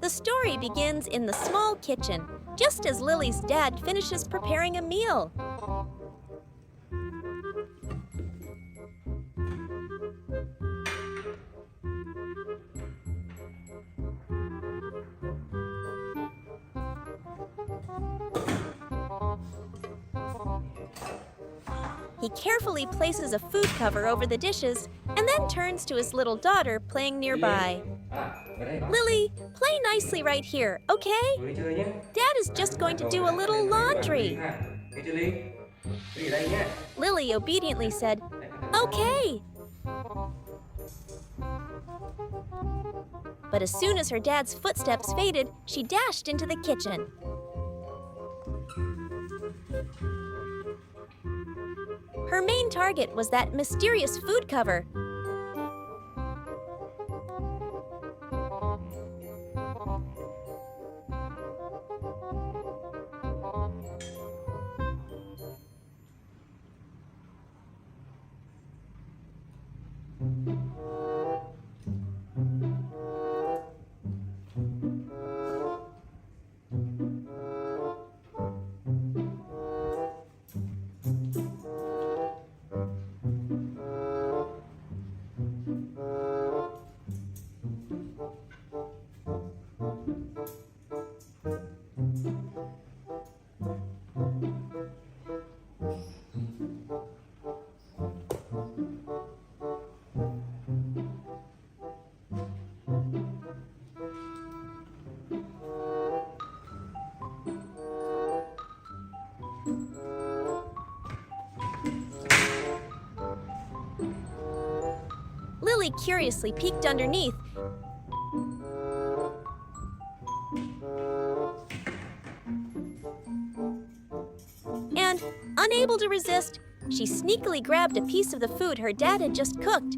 The story begins in the small kitchen, just as Lily's dad finishes preparing a meal. He carefully places a food cover over the dishes and then turns to his little daughter playing nearby. Lily, play nicely right here, okay? Dad is just going to do a little laundry. Lily obediently said, okay. But as soon as her dad's footsteps faded, she dashed into the kitchen. Her main target was that mysterious food cover. Lily curiously peeked underneath. And, unable to resist, she sneakily grabbed a piece of the food her dad had just cooked.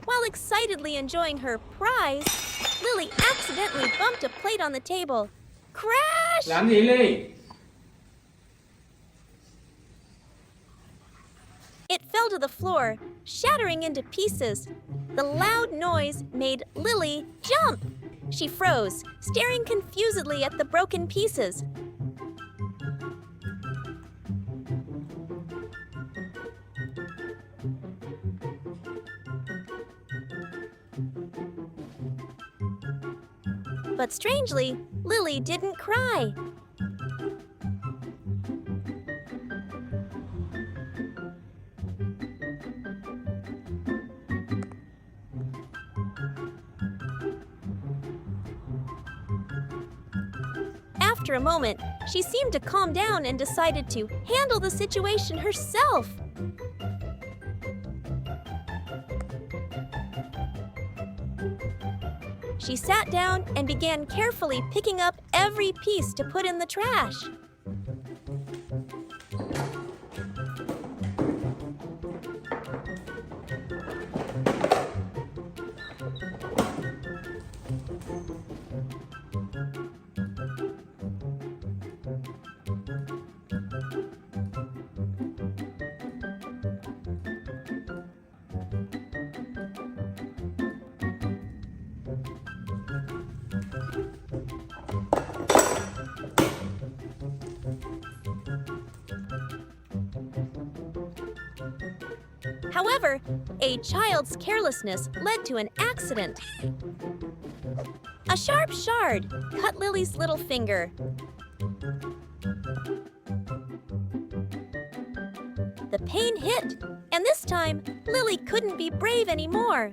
While excitedly enjoying her prize, Lily accidentally bumped a plate on the table. Crash! Làm gì Ly? It fell to the floor, shattering into pieces. The loud noise made Lily jump. She froze, staring confusedly at the broken pieces. But strangely, Lily didn't cry. After a moment, she seemed to calm down and decided to handle the situation herself. She sat down and began carefully picking up every piece to put in the trash. However, a child's carelessness led to an accident. A sharp shard cut Lily's little finger. The pain hit, and this time, Lily couldn't be brave anymore.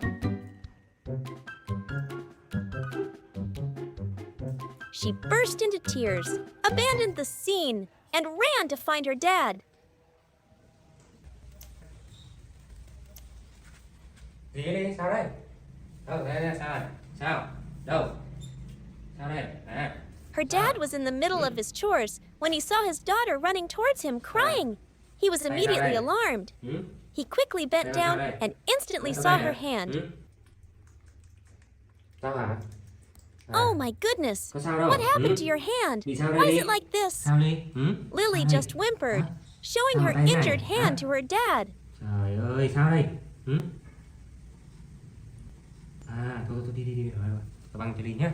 She burst into tears, abandoned the scene, and ran to find her dad. Gì đi, sao đây? Đâu, đây, sao rồi? Sao? Đâu? Sao đây? À. Her dad was in the middle of his chores when he saw his daughter running towards him crying. He was immediately alarmed. He quickly bent down and instantly saw her hand. Sao hả? Oh my goodness! Có sao đâu? What happened to your hand? Bị sao đây Why is đi? it like this? Sao đi? Lily just whimpered, showing her Sao đây này? injured hand to her dad. Trời ơi, sao đây? À, thôi đi. Rồi. Tao băng cho đi nhé.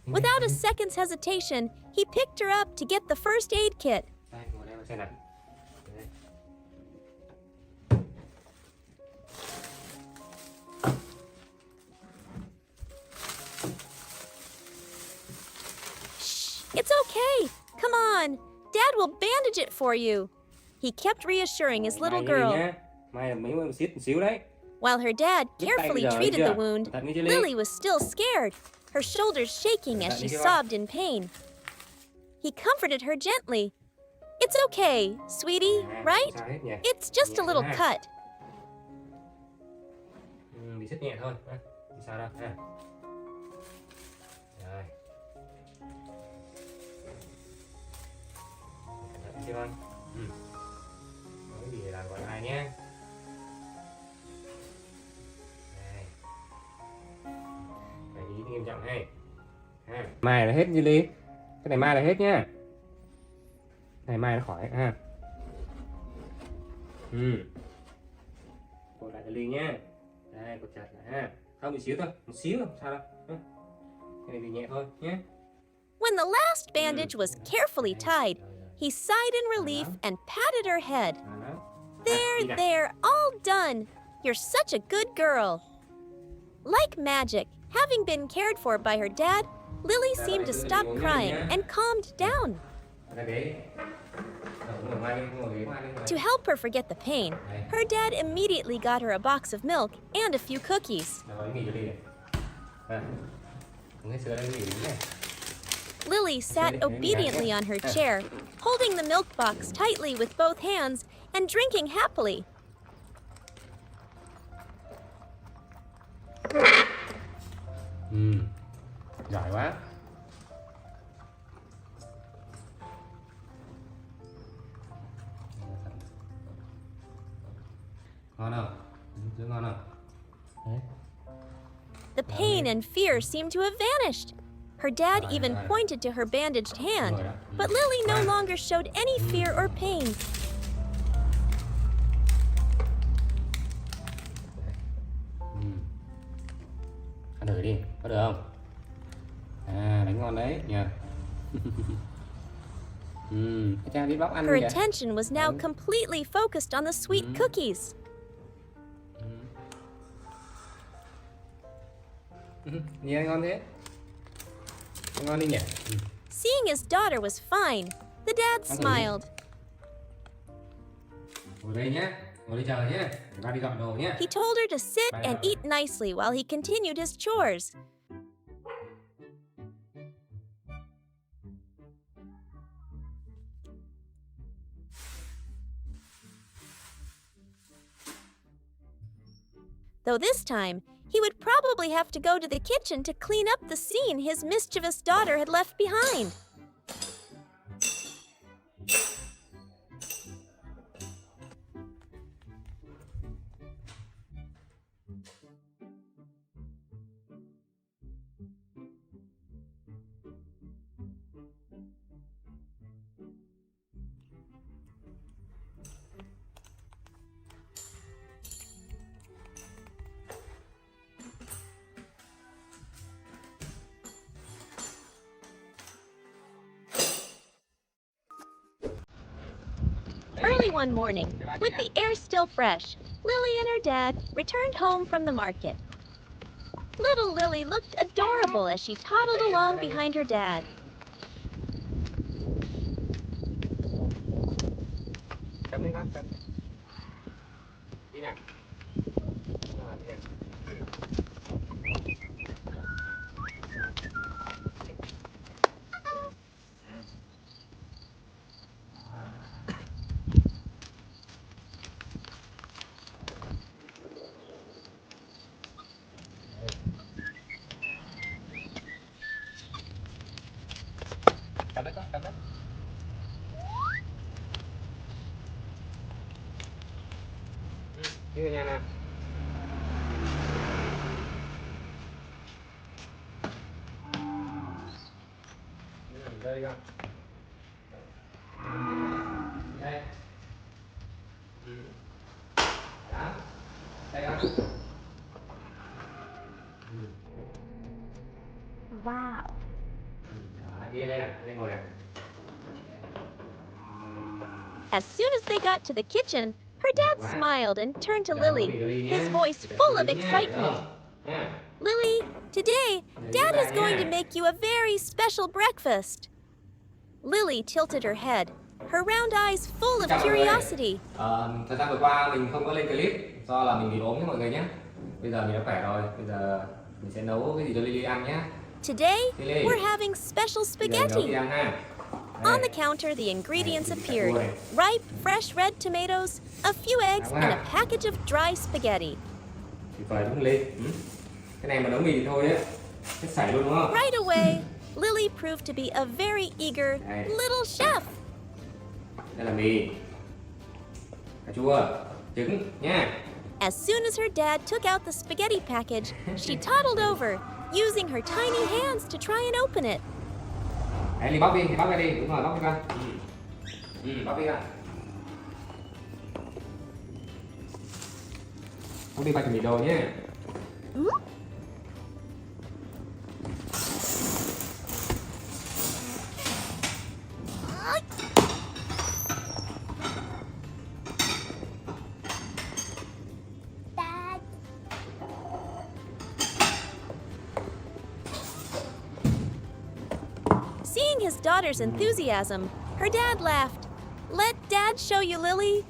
Without a second's hesitation, he picked her up to get the first aid kit. Đây, ngồi đây mà xem nào. Đây. It's okay. Come on. Dad will bandage it for you. He kept reassuring his little girl. Mai là mấy xít một xíu đấy. While her dad carefully treated the wound, Thật nghe chưa, Lily was still scared, her shoulders shaking as she sobbed in pain. He comforted her gently. It's okay, sweetie, right? It's just a little cut. Bị xít nhẹ thôi. Không sao đâu. Rồi. Cẩn thận chưa con? Nói gì làm gọi ai nhé. Đây. Cái ý nghiêm trọng hay. Mai là hết như Ly. Cái này mai là hết nhá. Này mai nó khỏi ha. Cột lại cho Ly nhá. Đây, cột chặt lại ha. Không bị xíu thôi, một xíu thôi, sao đâu. Cái này bị nhẹ thôi nhé. When the last bandage was carefully tied, he sighed in relief and patted her head. There, all done. You're such a good girl. Like magic, having been cared for by her dad, Lily seemed to stop crying and calmed down. To help her forget the pain, her dad immediately got her a box of milk and a few cookies. Lily sat obediently on her chair, holding the milk box tightly with both hands and drinking happily. Giỏi quá. Ngon không? Giữ ngon không? Đấy. The pain and fear seemed to have vanished. Her dad even pointed to her bandaged hand, but Lily no longer showed any fear or pain. Ăn thử đi, có được không? À, bánh ngon đấy nhỉ. Her attention was now completely focused on the sweet cookies. Nhìn ngon thế. Ngon đi nhỉ. Seeing his daughter was fine, the dad smiled. Ngồi đây nhé, ngồi đây chờ nhé. Để ba đi dọn đồ nhé. He told her to sit and eat nicely while he continued his chores. Though this time, he would probably have to go to the kitchen to clean up the scene his mischievous daughter had left behind. Early one morning, with the air still fresh, Lily and her dad returned home from the market. Little Lily looked adorable as she toddled along behind her dad. Như nha nè. Đây con. Đây. Đó. Đây con. Wow. Đó, đi đây nè, đây ngồi nè. As soon as they got to the kitchen, her dad smiled and turned to Lily, his voice full of excitement. Lily, today, Dad is going to make you a very special breakfast. Lily tilted her head, her round eyes full of curiosity. Thời gian vừa qua mình không có lên clip do là mình bị ốm nhé mọi người nhé. Bây giờ mình đã khỏe rồi, bây giờ mình sẽ nấu cái gì cho Lily ăn nhé. Today, we're having special spaghetti. On the counter, the ingredients appeared. Ripe, fresh red tomatoes, a few eggs, and a package of dry spaghetti. Tuyệt vời đúng không Ly? Cái này mà nấu mì thôi á, chết sảy luôn đúng không? Right away, Lily proved to be a very eager little chef. Đây là mì, cà chua, trứng nha. As soon as her dad took out the spaghetti package, she toddled over, using her tiny hands to try and open it. Đấy, Ly bóc đi, thì bóc ra đi, đúng rồi, bóc đi con. Bóc đi con. Bóc đi ba chuẩn bị đồ nhé. Seeing his daughter's enthusiasm, her dad laughed. Let Dad show you, Lily.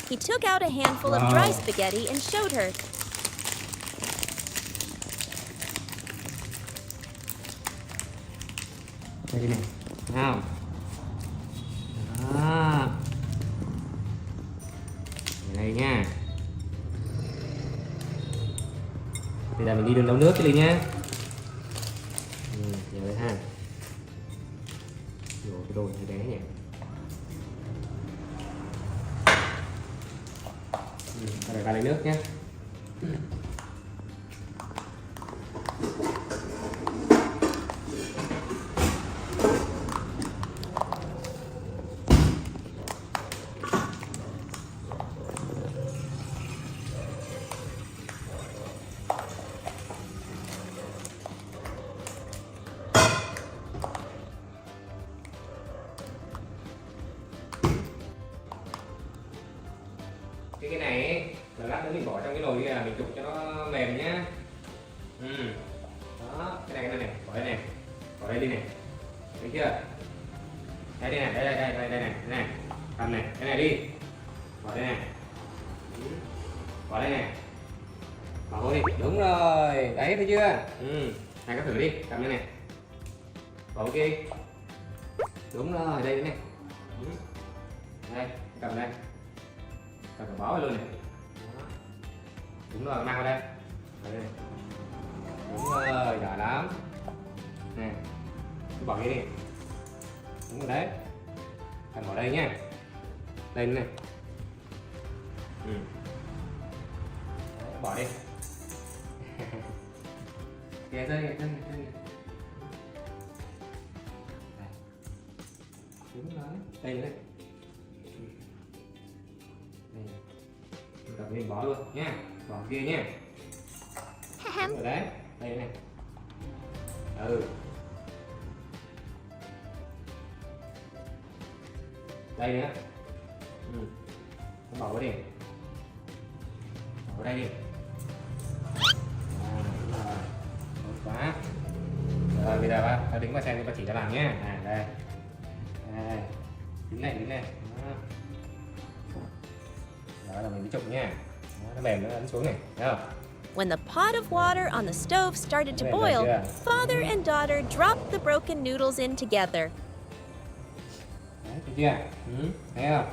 He took out a handful of dry spaghetti and showed her. Đây này, nào. Đó. Đây nha. Bây giờ mình đi đường nấu nước cho Ly nhá. Giờ đấy ha. Ủa, cái đồ này bé nhỉ. Ta để vào lấy nước nhé. Cái này ấy, là lát nữa mình bỏ trong cái nồi kia là mình trụng cho nó mềm nhá. Đó, cái này bỏ đây này, bỏ đây đi này, thấy chưa? Đây này, đây này, cầm này, cái này đi, bỏ đây này, bỏ đây này, bỏ vô đi, đúng rồi, đấy thấy chưa? Này có thử đi, cầm đây này, bỏ vô kia, đúng rồi, đây này, đây, cầm đây. Cần phải bỏ luôn này. Đúng rồi, mang vào đây. Đúng rồi, giỏi lắm. Nè, cứ bỏ cái đi. Đúng rồi đấy. Cần bỏ đây nha. Đây nữa này. Bỏ đi. Kìa rơi. Đúng rồi. Đây nữa này. Rồi mình bỏ luôn nha, bỏ kia nha. Rồi đấy, đây này. Đây nữa. Bỏ vào đi. Bỏ vào đây đi. Rồi. Tốt quá. Rồi bây giờ ta đứng vào xem ta chỉ ta làm nhé. Đây. Đây. Đứng này. Đó là mình đi trụng nha. Nó mềm nó ấn xuống này, thấy không? When the pot of water on the stove started to boil, father and daughter dropped the broken noodles in together. Đấy, thấy chưa? Thấy không?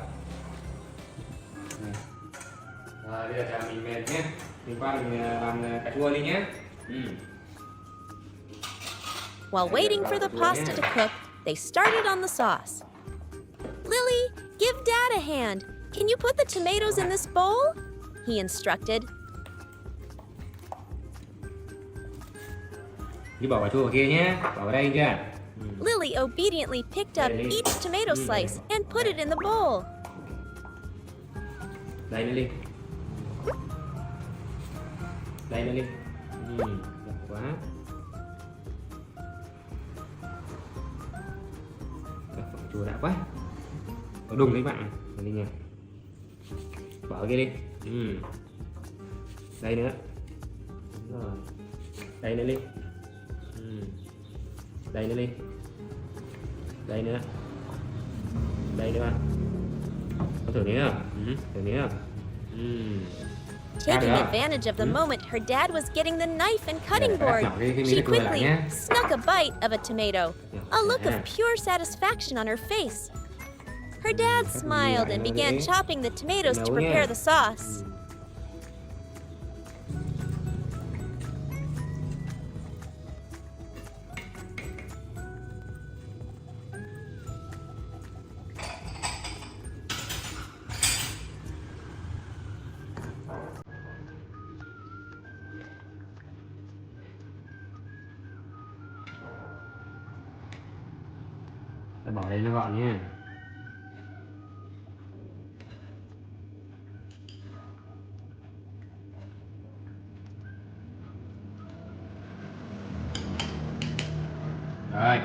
Rồi bây giờ cho mình mềm nhé. Mình qua mình làm cà chua đi nhé. While waiting for the pasta to cook, they started on the sauce. Lily, give Dad a hand. Can you put the tomatoes in this bowl? He instructed. Đi bỏ cà chua vào kia nhé. Bỏ vào đây chưa? Lily obediently picked up each tomato slice and put it in the bowl. Đây nữa đi. Đây nữa đi. Đẹp quá. Cà chua đã quá. Có đùng đấy bạn. Đây đi nha. Bỏ kia đi. Đây nữa. Đúng rồi. Đây nữa đi. Đây nữa đi. Đây nữa. Đây nữa. Có thử nữa không? Thử nữa không? Taking advantage of the moment her dad was getting the knife and cutting board, she quickly snuck a bite of a tomato, a look of pure satisfaction on her face. Her dad smiled and began chopping the tomatoes to prepare the sauce. Bỏ đây nó gọn nhé. Rồi.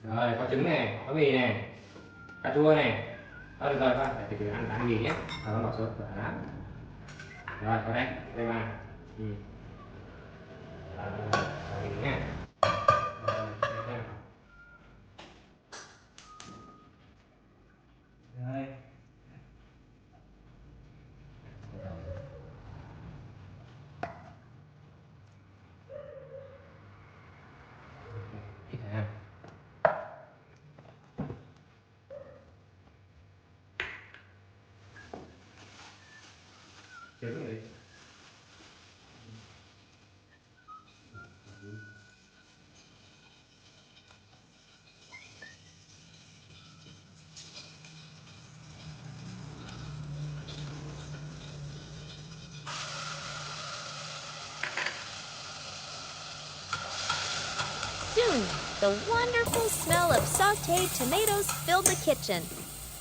Rồi, có trứng này, có mì này, cà chua này. Thôi được rồi, thôi, để từ ăn mì nhé. Rồi, bỏ xuống, đó. Rồi, vào đây, đây mà. Rồi, nha. Rồi. Ít hả? Trứng rồi. Soon, the wonderful smell of sautéed tomatoes filled the kitchen.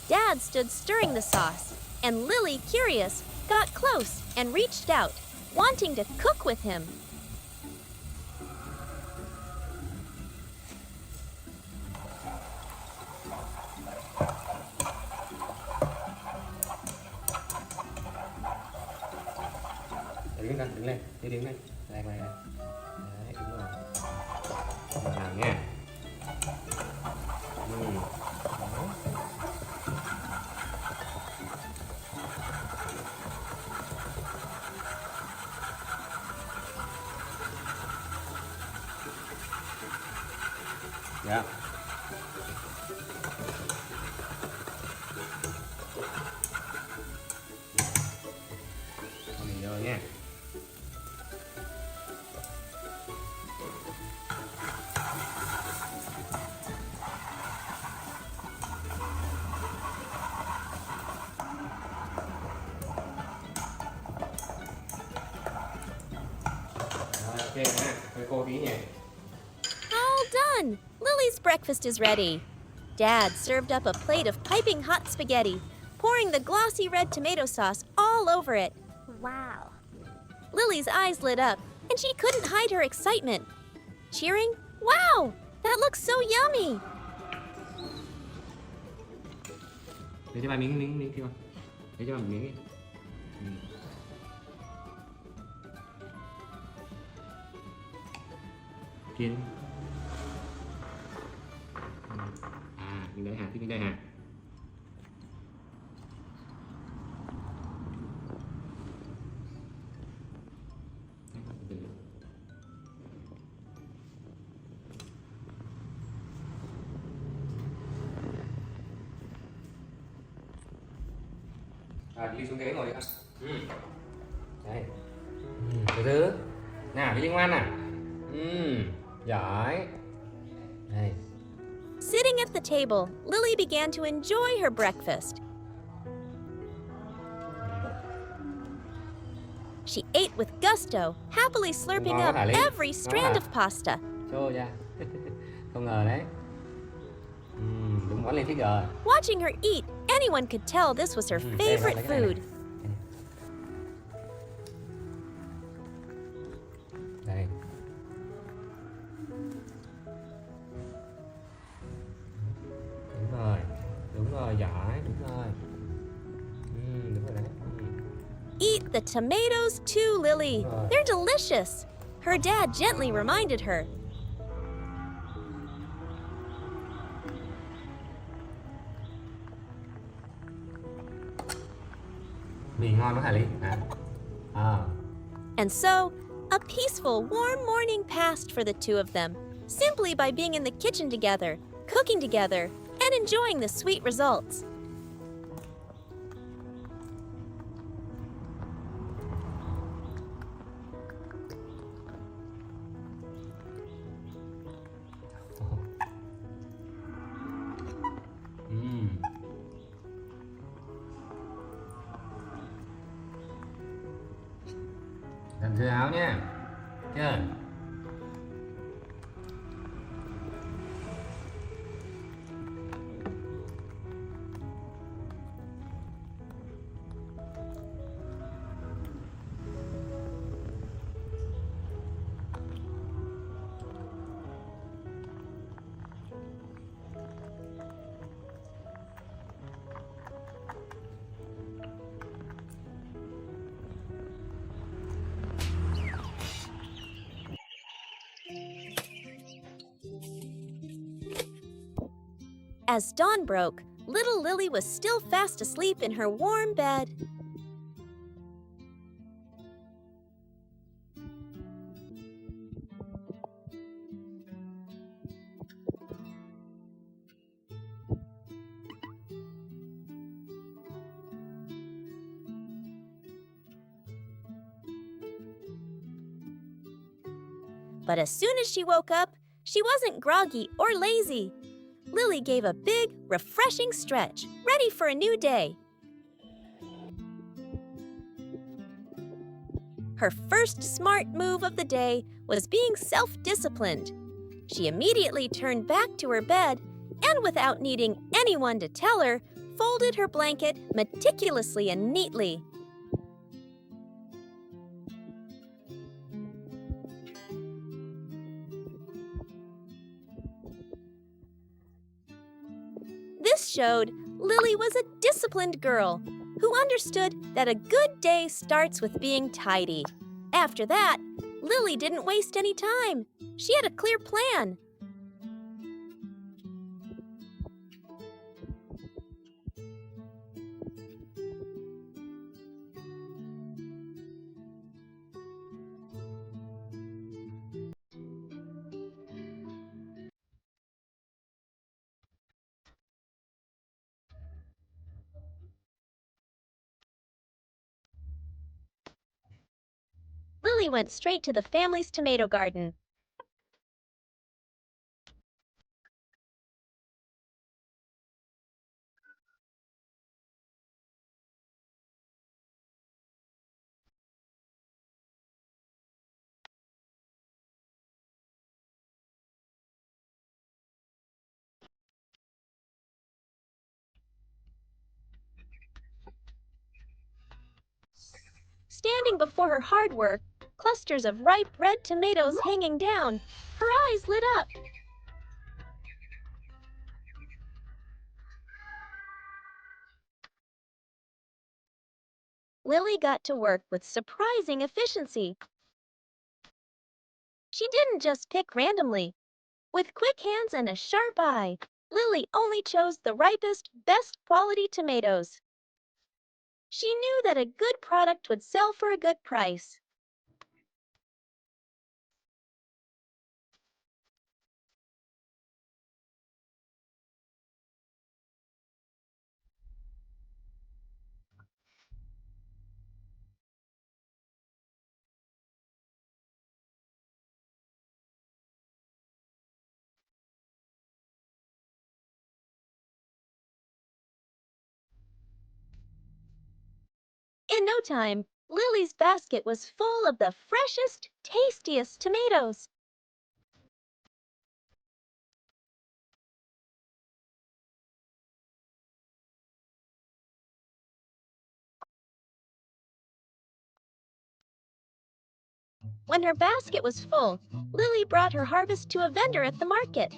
Dad stood stirring the sauce, and Lily, curious, got close and reached out, wanting to cook with him. Đứng lên, đứng lên. Đây, đây. Đấy, đúng rồi. Làm nha. Dạ. Mình vô nha. Ok nha, với cô tí nhỉ. All done! Lily's breakfast is ready. Dad served up a plate of piping hot spaghetti, pouring the glossy red tomato sauce all over it. Wow. Lily's eyes lit up, and she couldn't hide her excitement. Cheering, "Wow! That looks so yummy!" Để cho bà miếng kia. Để cho bà miếng đi. Chiên. Mình đây hả? Thích mình đây hả? Đi xuống ghế ngồi đi con. Đây. Từ từ. Nào, đi ngoan nào. Giỏi. Đây. Sitting at the table, Lily began to enjoy her breakfast. She ate with gusto, happily slurping up every strand of pasta. Show ra. Không ngờ đấy. Đúng món lên thích rồi. Watching her eat, anyone could tell this was her favorite food. Đây. Đúng rồi, giỏi, đúng rồi. Đúng rồi đấy. Eat the tomatoes too, Lily. They're delicious. Her dad gently reminded her. Mì ngon quá hả Ly? And so, a peaceful, warm morning passed for the two of them, simply by being in the kitchen together, cooking together, and enjoying the sweet results. Làm dưa áo nha. Chưa? As dawn broke, little Lily was still fast asleep in her warm bed. But as soon as she woke up, she wasn't groggy or lazy. Lily gave a big, refreshing stretch, ready for a new day. Her first smart move of the day was being self-disciplined. She immediately turned back to her bed and, without needing anyone to tell her, folded her blanket meticulously and neatly. This showed Lily was a disciplined girl who understood that a good day starts with being tidy. After that, Lily didn't waste any time. She had a clear plan. Lily went straight to the family's tomato garden. Standing before her hard work, clusters of ripe red tomatoes hanging down, her eyes lit up. Lily got to work with surprising efficiency. She didn't just pick randomly. With quick hands and a sharp eye, Lily only chose the ripest, best quality tomatoes. She knew that a good product would sell for a good price. In no time, Lily's basket was full of the freshest, tastiest tomatoes. When her basket was full, Lily brought her harvest to a vendor at the market.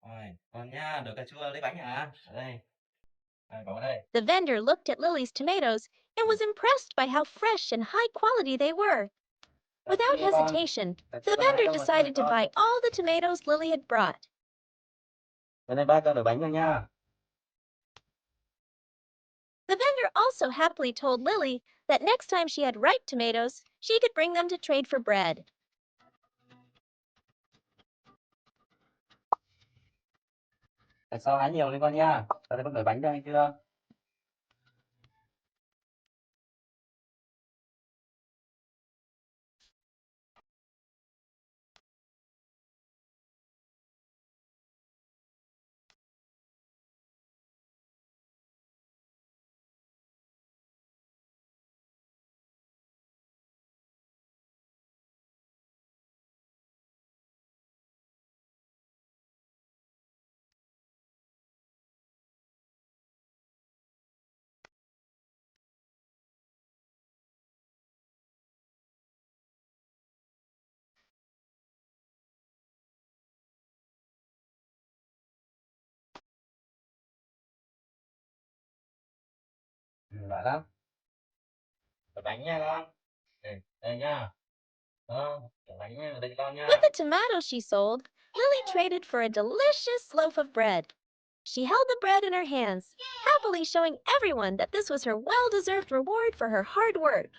Rồi, con nha, đồ cà chua lấy bánh hả? Ở đây. Cậu ở đây. The vendor looked at Lily's tomatoes and was impressed by how fresh and high quality they were. Without hesitation, the vendor decided to buy all the tomatoes Lily had brought. Bên đây ba con đồ bánh cho nha. The vendor also happily told Lily that next time she had ripe tomatoes, she could bring them to trade for bread. Tại sao hái nhiều lên con nha? Tao thấy con đổi bánh cho anh chưa? Giỏi lắm. Đổi bánh nha con. Đây nha. Đó, đổi bánh nha, đây cho con nha. With the tomatoes she sold, Lily traded for a delicious loaf of bread. She held the bread in her hands, happily showing everyone that this was her well-deserved reward for her hard work.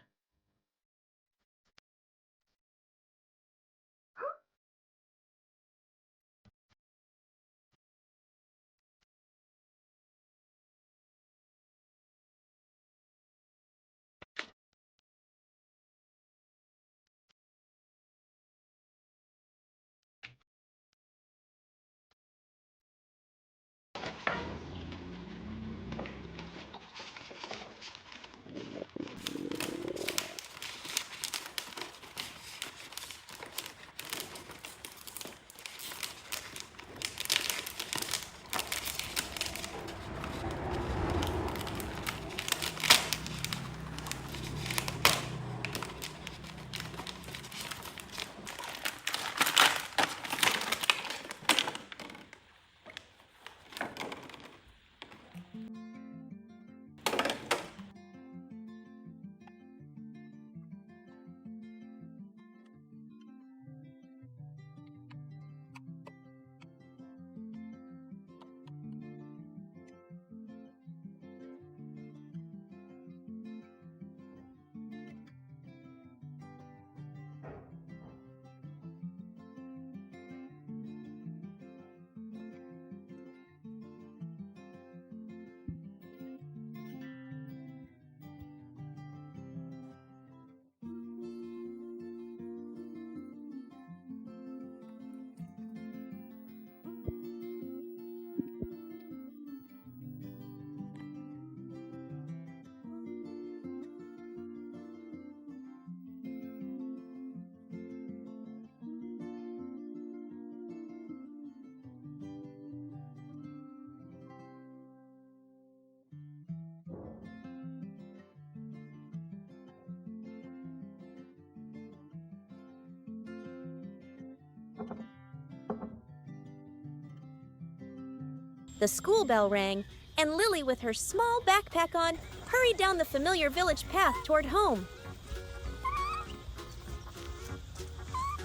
The school bell rang, and Lily, with her small backpack on, hurried down the familiar village path toward home.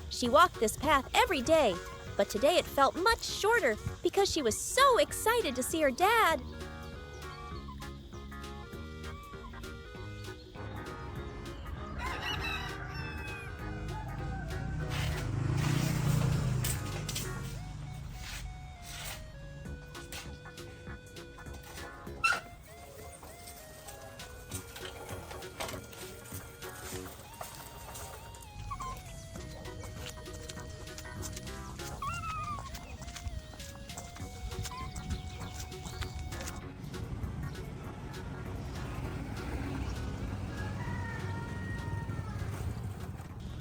She walked this path every day, But today it felt much shorter because she was so excited to see her dad.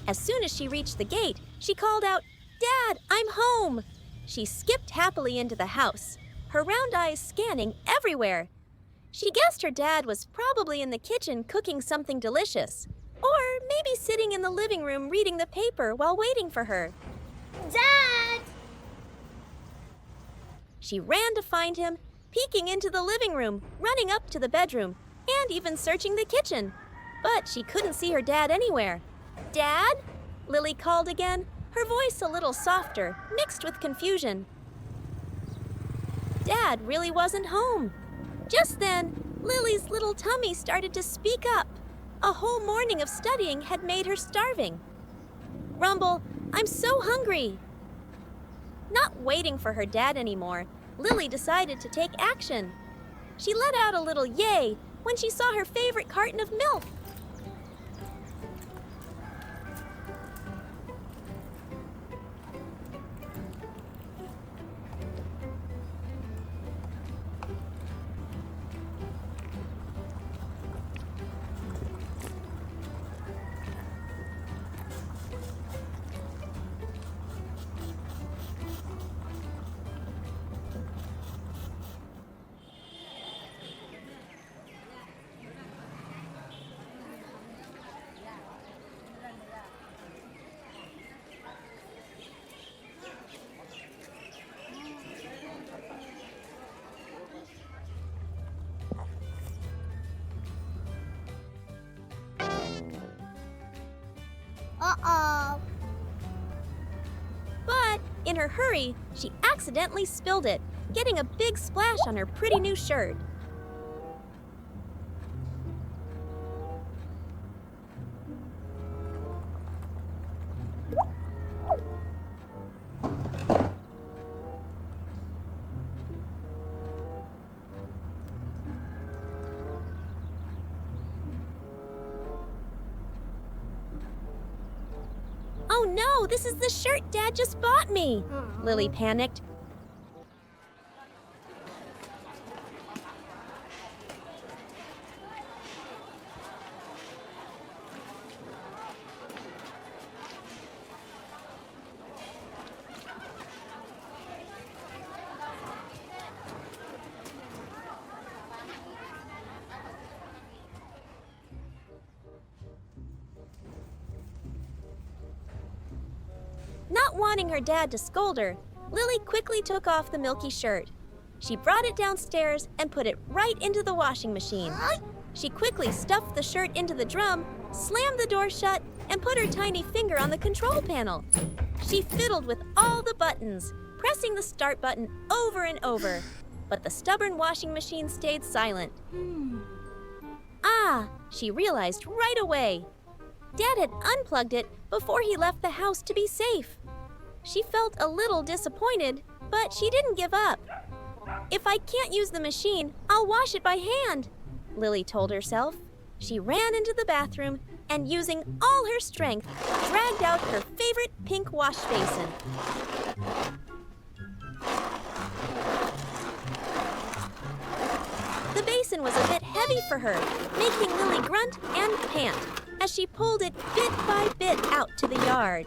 As soon as she reached the gate, she called out, "Dad, I'm home!" She skipped happily into the house, her round eyes scanning everywhere. She guessed her dad was probably in the kitchen cooking something delicious, or maybe sitting in the living room reading the paper while waiting for her. Dad! She ran to find him, peeking into the living room, running up to the bedroom, and even searching the kitchen. But she couldn't see her dad anywhere. "Dad?" Lily called again, her voice a little softer, mixed with confusion. Dad really wasn't home. Just then, Lily's little tummy started to speak up. A whole morning of studying had made her starving. "Rumble, I'm so hungry." Not waiting for her dad anymore, Lily decided to take action. She let out a little yay when she saw her favorite carton of milk. Uh-oh. But in her hurry, she accidentally spilled it, getting a big splash on her pretty new shirt. "Oh no, this is the shirt Dad just bought me!" Lily panicked. Not wanting her dad to scold her, Lily quickly took off the milky shirt. She brought it downstairs and put it right into the washing machine. She quickly stuffed the shirt into the drum, slammed the door shut, and put her tiny finger on the control panel. She fiddled with all the buttons, pressing the start button over and over. But the stubborn washing machine stayed silent. Ah, she realized right away. Dad had unplugged it before he left the house to be safe. She felt a little disappointed, but she didn't give up. "If I can't use the machine, I'll wash it by hand," Lily told herself. She ran into the bathroom and, using all her strength, dragged out her favorite pink wash basin. The basin was a bit heavy for her, making Lily grunt and pant as she pulled it bit by bit out to the yard.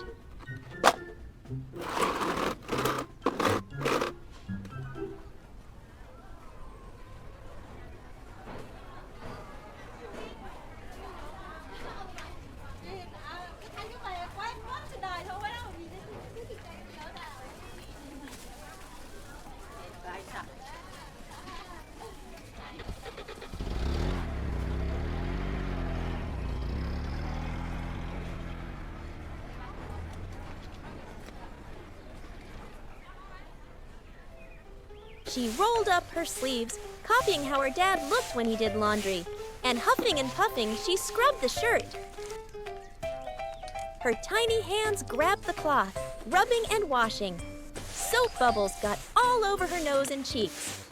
She rolled up her sleeves, copying how her dad looked when he did laundry, and huffing and puffing, she scrubbed the shirt. Her tiny hands grabbed the cloth, rubbing and washing. Soap bubbles got all over her nose and cheeks.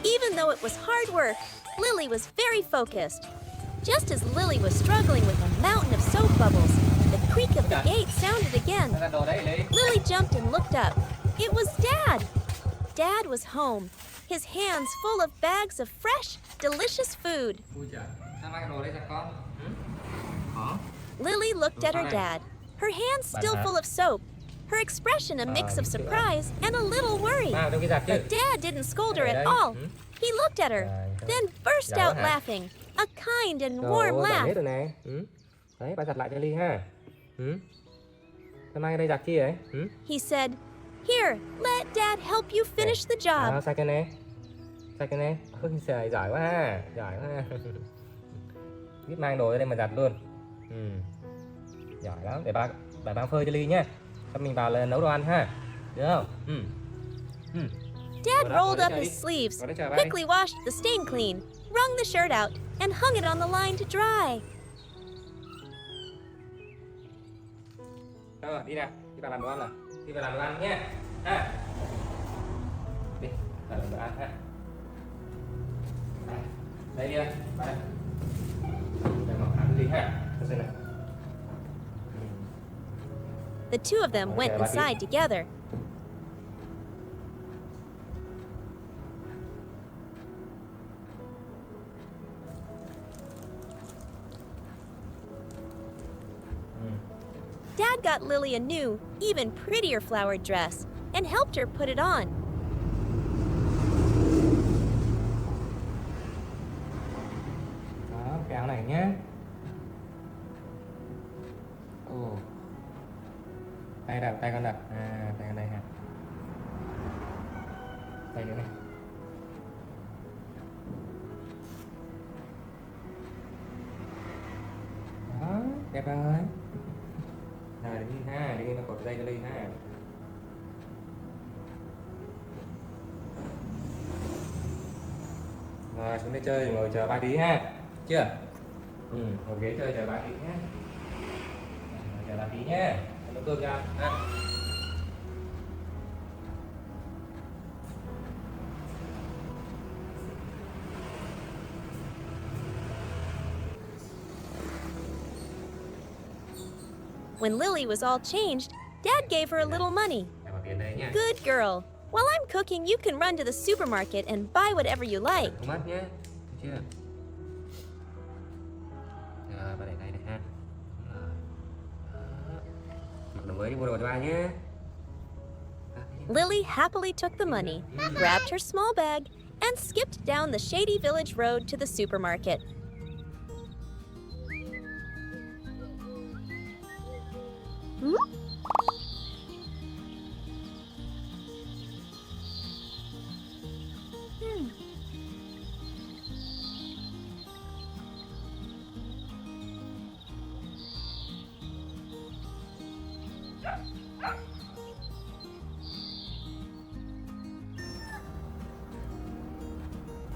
Even though it was hard work, Lily was very focused. Just as Lily was struggling with a mountain of soap bubbles, the creak of the gate sounded again. Nó ra đồ đấy Ly. Lily jumped and looked up. It was Dad! Dad was home, his hands full of bags of fresh, delicious food. Ui trời, sao mang đồ đấy cho con? Hả? Lily looked at her dad, her hands still full of soap, her expression a mix of surprise and a little worry. Mang trong cái giặt chứ. But Dad didn't scold her at all. He looked at her, then burst out laughing, a kind and warm Bà laugh. hết rồi nè. Đấy, bà giặt lại cho Ly ha. Sao mang cái đây giặt chi vậy? He said, "Here, let Dad help you finish the job." Sạch cái nè. Sạch cái nè. Ôi trời, giỏi quá ha. Giỏi quá ha. Biết mang đồ ở đây mà giặt luôn. Giỏi lắm. Để bà mang phơi cho Ly nhá. Xong mình vào là nấu đồ ăn ha. Được không? Dad rolled up his sleeves, quickly washed the stain clean, wrung the shirt out, and hung it on the line to dry. Đi nào, đi vào làm đồ ăn nào. Đi vào làm đồ ăn nhé. Ha. Đi, làm đồ ăn ha. Đây đi, vào đây. Để mặc ăn đi ha. Xem nào. The two of them went inside together. Dad got Lily a new, even prettier flowered dress and helped her put it on. Đó, cái áo này nhé. Ồ. Tay con đặt. Tay con đây ha. Tay nữa này. Đó, đẹp rồi. Rồi đi ha, đi nó cột dây cho Ly ha. Rồi xuống đây chơi ngồi chờ ba tí ha. Chưa? Ngồi ghế chơi chờ ba tí nhé. Chờ ba tí nhé. Nấu cơm cho ha. When Lily was all changed, Dad gave her a little money. Để vào tiền đây nhé. Good girl. While I'm cooking, you can run to the supermarket and buy whatever you like. Không mất nhé. Được chưa? Rồi, bà để đây này ha. Rồi. Mặc đồ mới đi mua đồ cho ba nhé. Lily happily took the money, grabbed her small bag, and skipped down the shady village road to the supermarket.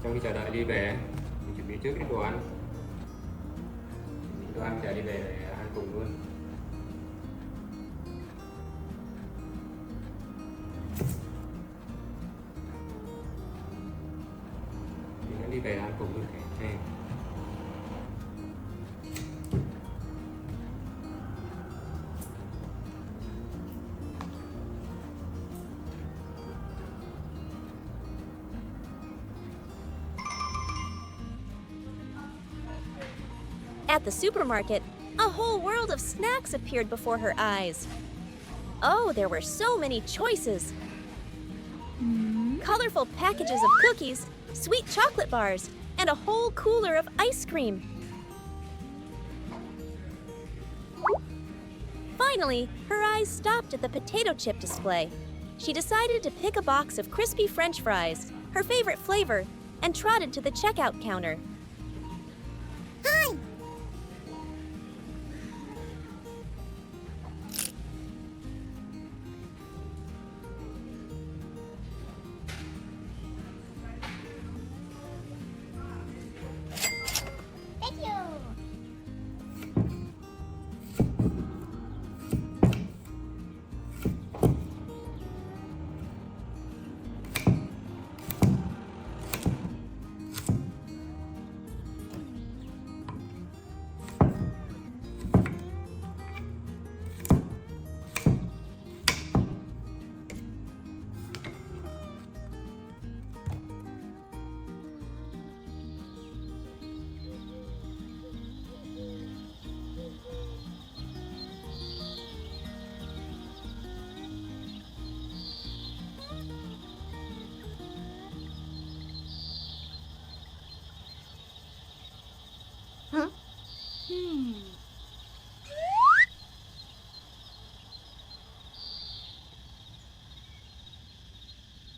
Trong khi chờ đợi đi về, mình chuẩn bị trước cái đồ ăn. Đồ ăn chờ đi về để ăn cùng luôn. Mình đi về ăn cùng luôn kìa. At the supermarket, a whole world of snacks appeared before her eyes. Oh, there were so many choices. Colorful packages of cookies, sweet chocolate bars, and a whole cooler of ice cream. Finally, her eyes stopped at the potato chip display. She decided to pick a box of crispy French fries, her favorite flavor, and trotted to the checkout counter. Hi.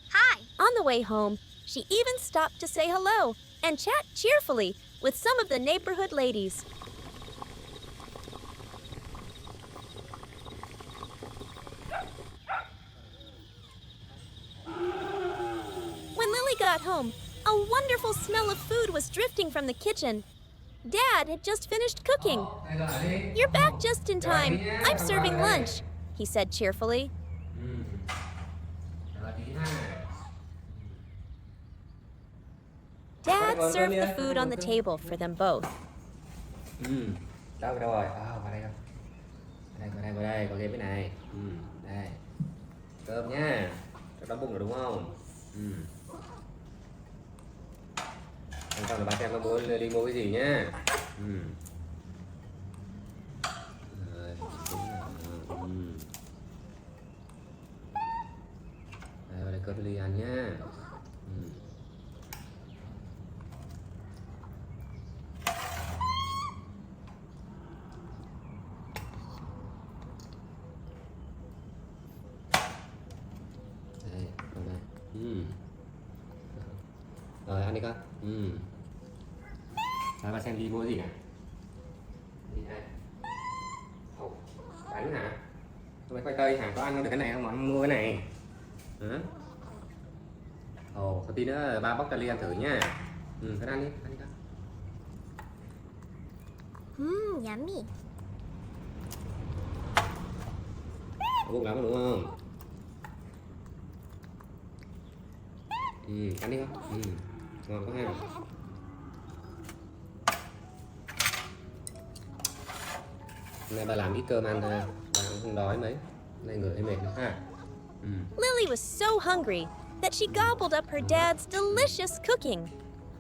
Hi. On the way home, she even stopped to say hello and chat cheerfully with some of the neighborhood ladies. When Lily got home, a wonderful smell of food was drifting from the kitchen. Dad had just finished cooking. You're back just in time. I'm serving lunch, he said cheerfully. Dad served the food on the table for them both. Đâu đâu rồi? Vào đây đâu? Vào đây, có ghế bên này. Đây. Cơm nhá. Chắc đói bụng rồi đúng không? Ăn xong là bà xem có muốn đi mua cái gì nhá. Rồi, đúng rồi. Đây, vào đây cơm ly ăn nhá. Đây, con đây. Rồi ăn đi con. Bà xem đi mua gì nè. Đi đây. Ồ, bánh hả? Không phải khoai tây hả? Có ăn được cái này không mà ăn mua cái này. Hả? Ồ, có tí nữa ba bóc ra ly ăn thử nha. Cứ ăn đi con. Yummy. Bụng lắm đúng không? Ăn đi con. Ngon quá ha. Hôm nay bà làm ít cơm ăn thôi, bà cũng không đói mấy. Hôm nay người hơi mệt nữa ha. Lily was so hungry that she gobbled up her dad's delicious cooking.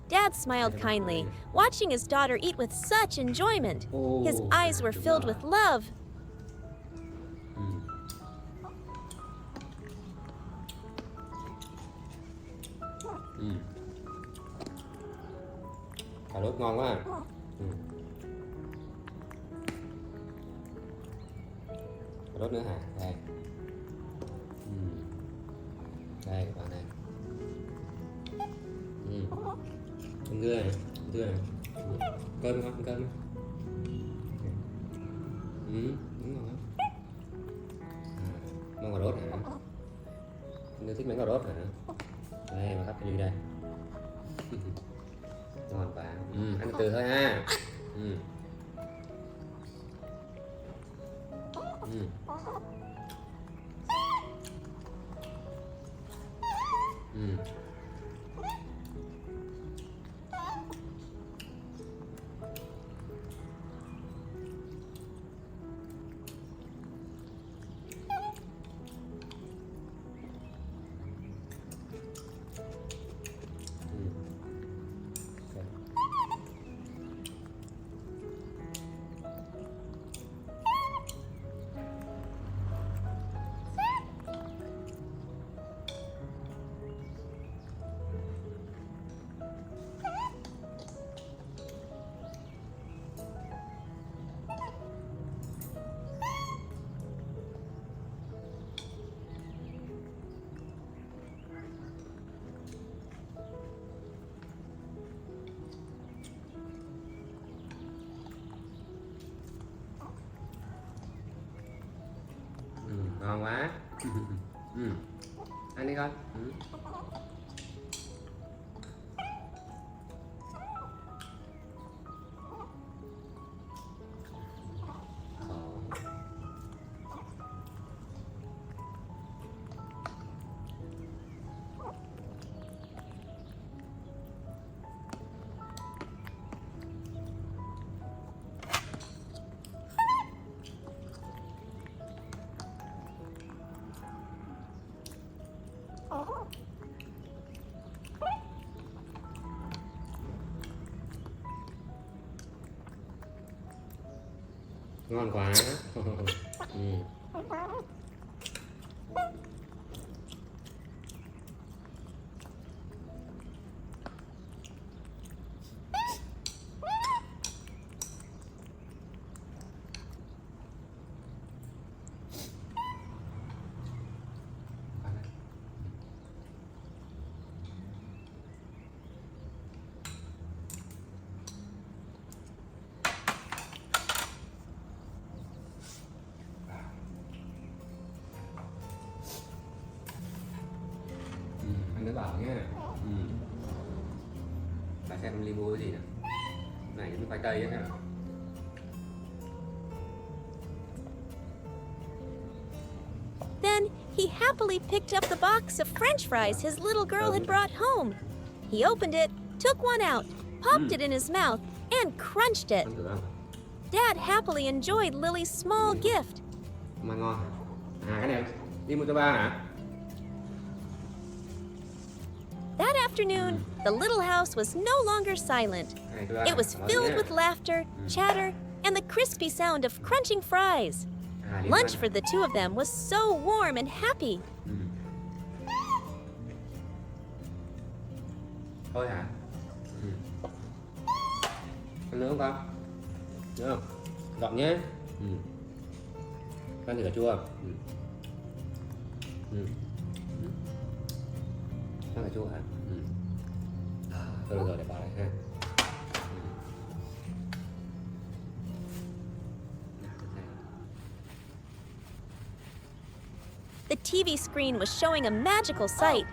Dad smiled kindly, watching his daughter eat with such enjoyment. His eyes were filled with love. Cà rốt ngon quá. Cà rốt nữa hả? Đây. Đây các bạn này. Ăn dưa này, cơm không? Cơm. Đúng rồi. Món cà rốt hả? Ngươi thích món cà rốt hả? Đây mà cắt cái ly đây. Ngon quá. Ăn từ thôi ha. Ngon quá. Ăn đi con. Ngon quá. cái gì nè? Này giống khoai tây á. Then he happily picked up the box of French fries his little girl had brought home. He opened it, took one out, popped it in his mouth, and crunched it. Ăn thử không? Dad happily enjoyed Lily's small gift. Mà ngon. À cái này đi mua cho ba hả? That afternoon, the little house was no longer silent. Cái này cho ba. It was Cảm ơn filled nhé. with laughter, chatter, and the crispy sound of crunching fries. À, đi Lunch ăn. for the two of them was so warm and happy. Ừ. Thôi hả? Ừ. Ăn nữa không con? Nữa không? Gọn nhé. Ừ. Con thử cà chua. Ừ. Ừ. Ừ. Con cà chua hả? Ừ. Rồi để bỏ lại ha. Ừ. The TV screen was showing a magical sight.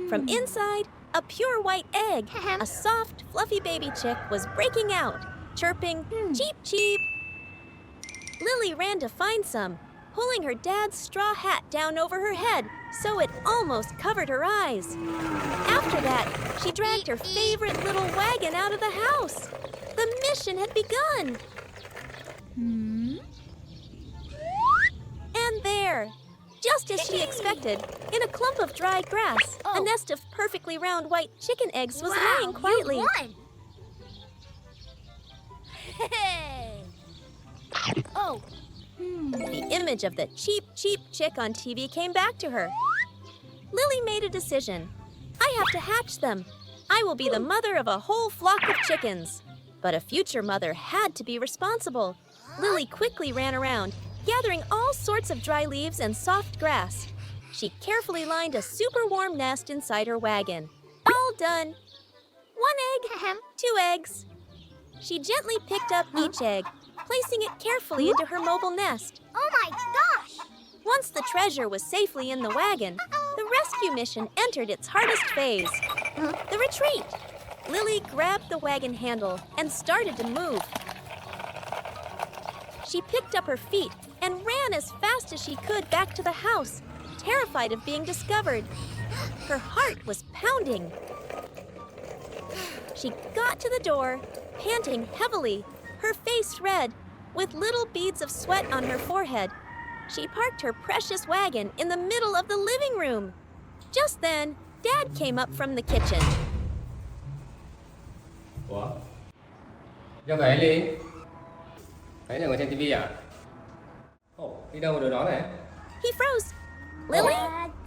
From inside, a pure white egg, a soft, fluffy baby chick, was breaking out, chirping, cheep, cheep. Lily ran to find some, pulling her dad's straw hat down over her head so it almost covered her eyes. After that, she dragged her favorite little wagon out of the house. The mission had begun. And there, just as she expected, in a clump of dry grass, a nest of perfectly round white chicken eggs was lying quietly. You won. Hey. Oh. The image of the cheap, cheap chick on TV came back to her. Lily made a decision. I have to hatch them. I will be the mother of a whole flock of chickens. But a future mother had to be responsible. Lily quickly ran around, gathering all sorts of dry leaves and soft grass. She carefully lined a super warm nest inside her wagon. All done. 1 egg, 2 eggs. She gently picked up each egg, placing it carefully into her mobile nest. Oh my gosh. Once the treasure was safely in the wagon, the rescue mission entered its hardest phase, the retreat. Lily grabbed the wagon handle and started to move. She picked up her feet and ran as fast as she could back to the house, terrified of being discovered. Her heart was pounding. She got to the door, panting heavily, her face red, with little beads of sweat on her forehead. She parked her precious wagon in the middle of the living room. Just then, Dad came up from the kitchen. Ủa? Đâu vậy Ly? Thấy là ngồi xem tivi à? Ồ, đi đâu mà đồ đó này? He froze. Lily?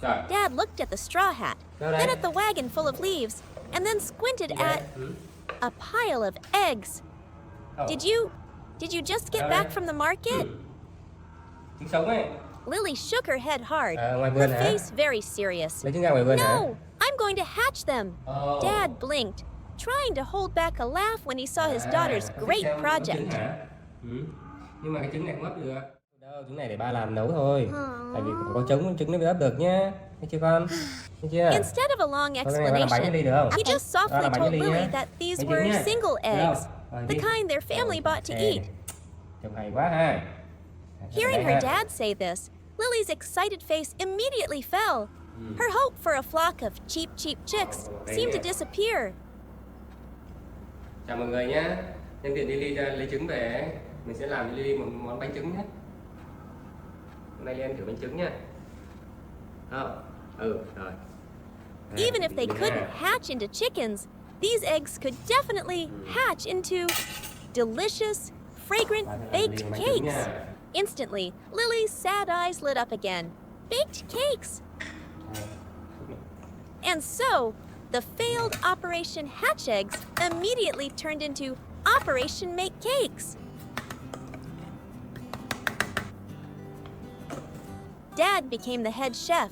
Trời. Dad looked at the straw hat, Đâu then đấy? at the wagon full of leaves, and then squinted at a pile of eggs. Ồ. Did you just get Đâu back đấy? from the market? Trứng sống ấy. Lily shook her head hard, Ngoài her vườn hả? face very serious. Lấy trứng gà ngoài vườn hả? No, I'm going to hatch them. Ồ. Dad blinked, trying to hold back a laugh when he saw his daughter's Có great thích theo nấu trứng project. hả? Ừ. Nhưng mà cái trứng này không ấp được. Đâu, trứng này để ba làm nấu thôi. Tại vì phải có trứng nó mới ấp được nhá. Thấy chưa con? Thấy chưa? Instead of a long Thôi, cái này ba làm bánh cho Ly được không? explanation, he just softly làm bánh cho told Ly Lily nhá. that these Mấy trứng were nhá. single Được không? eggs, Rồi, the đi. kind their family bought to eat. Trông hay quá ha. Hearing her dad say this, Lily's excited face immediately fell. Her hope for a flock of cheap, cheap chicks seemed to disappear. Chào mọi người nhé. Nhân tiện Lily ra lấy trứng về, mình sẽ làm cho Lily một món bánh trứng nhé. Hôm nay Lily thử bánh trứng nhá. Không? Ừ, rồi. Even if they couldn't hatch into chickens, these eggs could definitely hatch into delicious, fragrant baked cakes. Instantly, Lily's sad eyes lit up again. Baked cakes! And so, the failed Operation Hatch Eggs immediately turned into Operation Make Cakes. Dad became the head chef.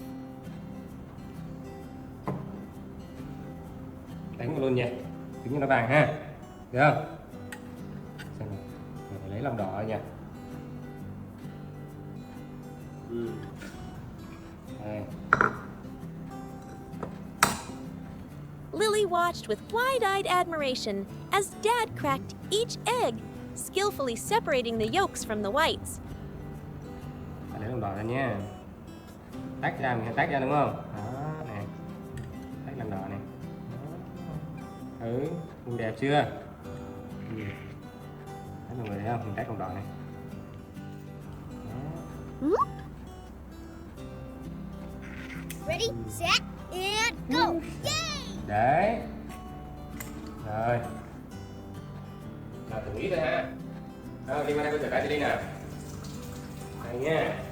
Đánh luôn nha. Trứng cho nó vàng ha. Được không? Xem nào. Mình phải lấy lòng đỏ nha. Đây. Lily watched with wide-eyed admiration as Dad cracked each egg, skillfully separating the yolks from the whites. Ta lấy đồng đỏ ra nha. Tách ra, mình tách ra đúng không? Đó, này. Tách làm đỏ này. Đó. Nhìn đẹp chưa? Thấy mọi người thấy không? Mình tách đồng đỏ này. Đó. Ready, set, and go. Yay! Đấy. Rồi. Nào thử nghĩ thôi ha. Rồi, đi qua đây, cô rửa tay cho đi nào. Đây nha.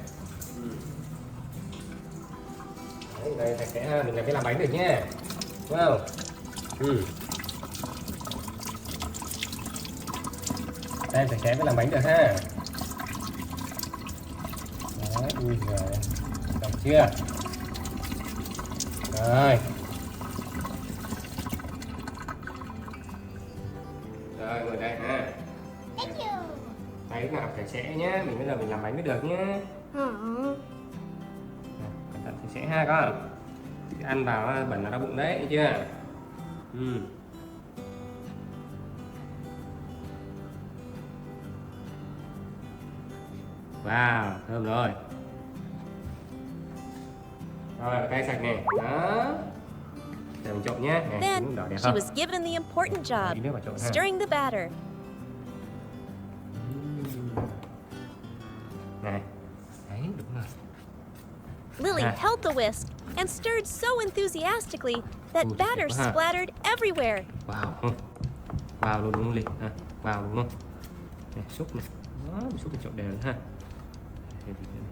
Đấy, đây sạch sẽ ha, mình làm cái làm bánh được nha. Đúng không? Đây sạch sẽ mới làm bánh được ha. Đấy, ui giời. Được chưa? Rồi. Rồi, ngồi đây ha. Thank you. Tay lúc nào sạch sẽ nhé, mình bây giờ mình làm bánh mới được nhé. Aww. Cẩn thận sạch sẽ ha con. Ăn vào bẩn là đau bụng đấy, thấy chưa? Wow, thơm rồi. Rồi, tay sạch này. Đó. Để mình trộn nhé. Này, Then, đỏ đẹp she không? was given the important job, Tí nước vào trộn ha. stirring the batter. Này. Đấy, đúng rồi. Lily Ah. held the whisk and stirred so enthusiastically that Ui, batter đẹp quá ha. splattered everywhere. Wow. Wow luôn đúng không Linh? À, wow đúng không? Này, xúc này. Đó, mình xúc mình trộn đều ha. Đây, thì thế này.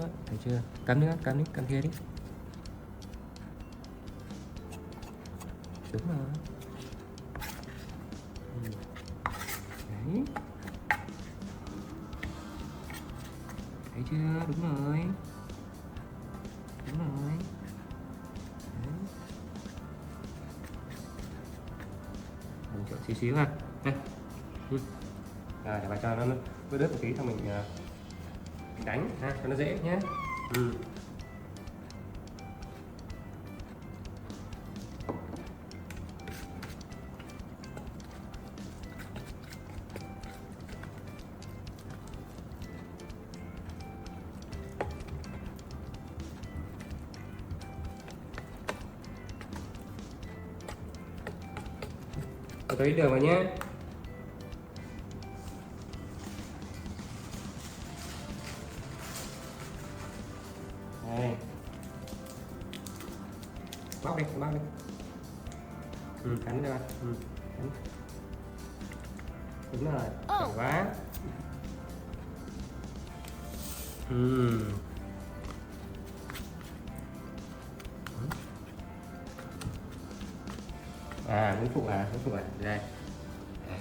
Đó, thấy chưa? Cắm nữa, cắm kia đi. Đúng rồi. Đấy. Thấy chưa? Đúng rồi. Đúng rồi. Đấy. Mình trộn xíu xíu ha. Đây. Rồi, để vào cho nó bớt đứt một tí xong mình đánh ha, cho nó dễ nhé. Cho tới đường vào nhé. Đây. Bóc đi, bóc đi. Cắn ra. Cắn. Đúng rồi, giỏi quá. À, muốn phụ à? Muốn phụ à? Đây. Đây.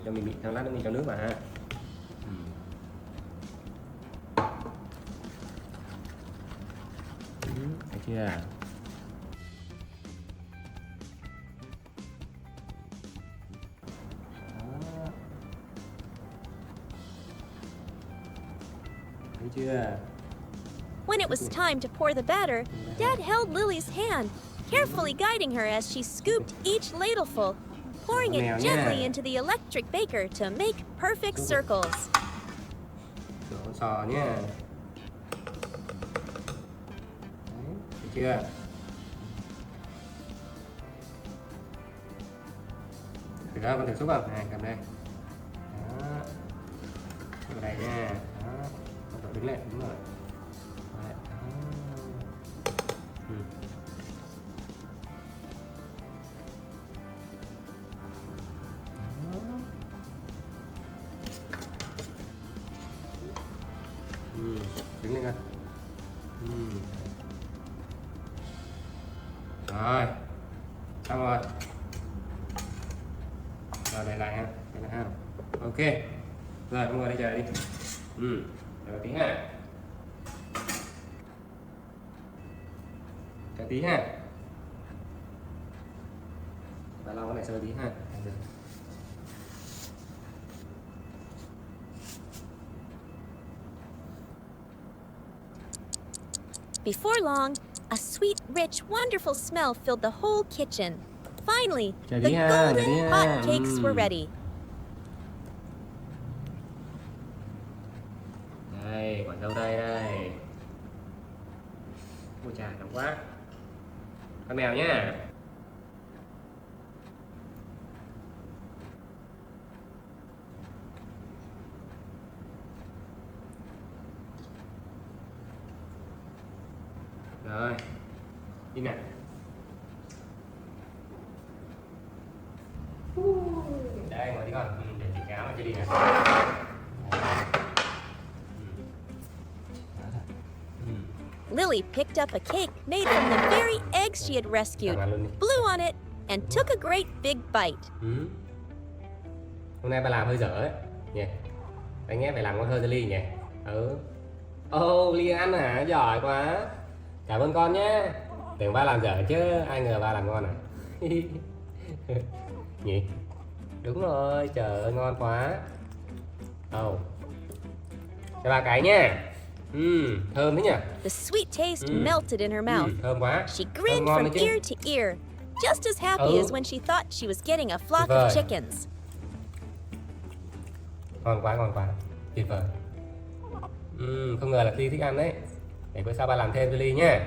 Cho mình bị thằng lát nữa mình cho nước vào ha. Thấy chưa? Thấy chưa? When it was time to pour the batter, Dad held Lily's hand, carefully guiding her as she scooped each ladleful, pouring it Mèo gently nha. into the electric baker to make perfect circles. Đổ con sò nhé. Đấy, thấy chưa? Thử đó, con thử xúc không? Này, cầm đây. Đó. Xúc vào đây nha. Đó. Con thử đứng lên, đúng rồi. Đấy. Đứng lên coi. Rồi, xong rồi. Rồi để lại ha, để lại ha. Ok. Rồi, ông ngồi đây chờ đi. Chờ tí ha. Chờ tí ha. Và lau cái này sơ tí ha. Before long, a sweet, rich, wonderful smell filled the whole kitchen. Finally, the Jadi ha, golden jadi ha. hot cakes were ready. Đây, quả dâu tây đây. Ôi chà, nóng quá. Con mèo nhá. Rồi, đi nè. Đây, ngồi đi con. Để chị kéo cho đi nè. Lily picked up a cake made from the very eggs she had rescued, blew on it, and took a great big bite. Hôm nay bà làm hơi dở ấy nhỉ. Anh nghe phải làm con hơi cho Ly nhỉ. Ô, Ly ăn hả? Giỏi quá. Cảm ơn con nhé. Tưởng ba làm dở chứ, ai ngờ ba làm ngon à. Nhỉ? Đúng rồi, trời ơi ngon quá. Cho ba cái nha. Thơm thế nhỉ? The sweet taste melted in her mouth. Thơm quá. She grinned ngon from đấy chứ. ear to ear, just as happy as when she thought she was getting a flock Tuyệt vời. of chickens. Ngon quá. Tuyệt vời. Không ngờ là Ly thích ăn đấy. Để bữa sau ba làm thêm cho Ly nhé.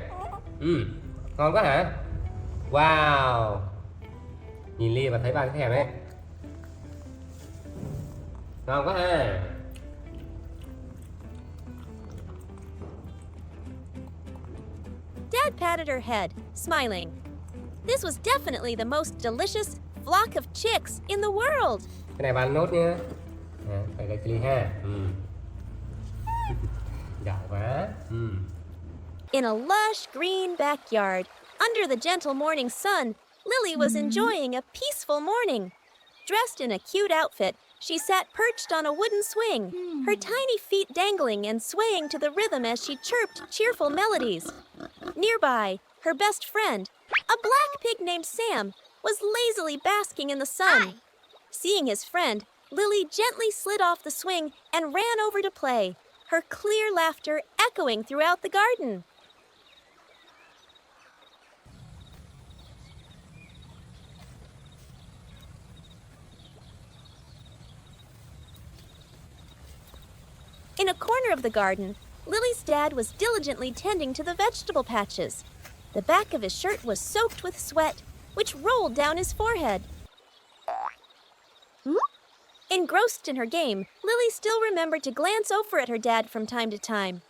Ngon quá hả? Wow. Nhìn Ly và thấy ba cái thèm đấy. Ngon quá ha. Dad patted her head, smiling. This was definitely the most delicious flock of chicks in the world. Cái này ba ăn nốt nhá. Phải lấy cho Ly ha. Giỏi quá. In a lush green backyard, under the gentle morning sun, Lily was enjoying a peaceful morning. Dressed in a cute outfit, she sat perched on a wooden swing, her tiny feet dangling and swaying to the rhythm as she chirped cheerful melodies. Nearby, her best friend, a black pig named Sam, was lazily basking in the sun. Seeing his friend, Lily gently slid off the swing and ran over to play, her clear laughter echoing throughout the garden. In a corner of the garden, Lily's dad was diligently tending to the vegetable patches. The back of his shirt was soaked with sweat, which rolled down his forehead. Engrossed in her game, Lily still remembered to glance over at her dad from time to time.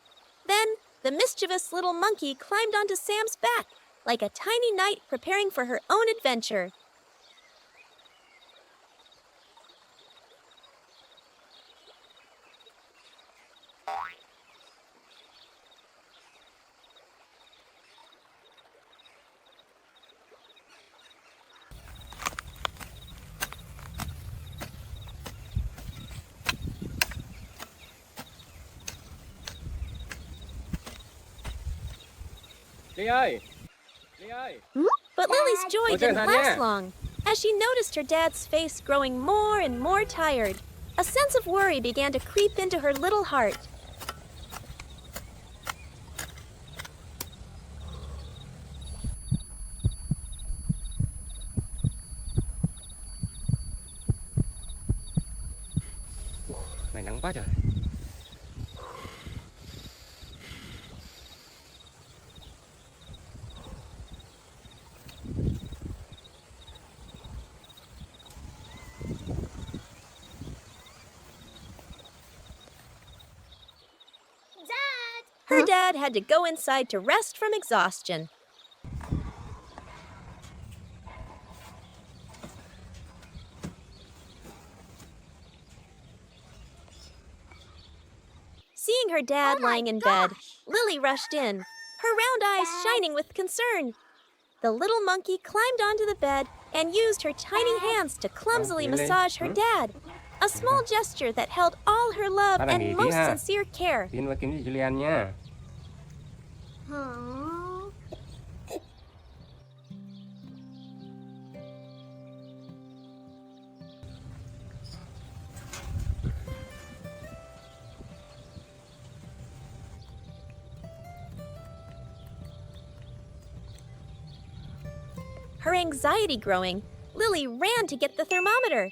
Then, the mischievous little monkey climbed onto Sam's back, like a tiny knight preparing for her own adventure. Ly ơi! Ly ơi! But Lily's joy Ôi, didn't Trần last Thánh nhá. long. As she noticed her dad's face growing more and more tired, a sense of worry began to creep into her little heart. Này nắng quá trời. Her dad had to go inside to rest from exhaustion. Seeing her dad Oh my lying in bed, gosh. Lily rushed in, her round eyes shining with concern. The little monkey climbed onto the bed and used her tiny hands to clumsily Lily, massage her dad, a small gesture that held all her love Ba đang nghỉ and tí most ha. sincere care. Tiến vào kiếm cho Julian nha. Aww. Her anxiety growing, Lily ran to get the thermometer.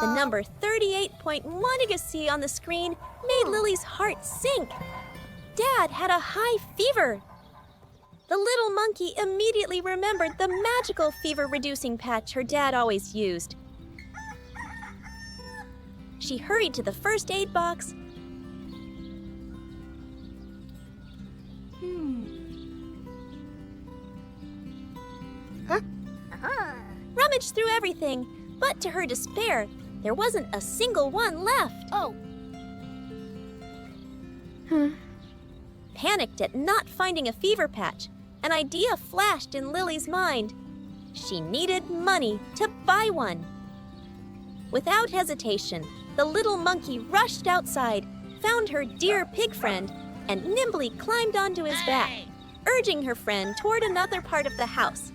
The number 38.1 on the screen made Lily's heart sink. Dad had a high fever. The little monkey immediately remembered the magical fever-reducing patch her dad always used. She hurried to the first aid box. Rummaged through everything, but to her despair, there wasn't a single one left. Oh. Panicked at not finding a fever patch, an idea flashed in Lily's mind. She needed money to buy one. Without hesitation, the little monkey rushed outside, found her dear pig friend, and nimbly climbed onto his back, urging her friend toward another part of the house.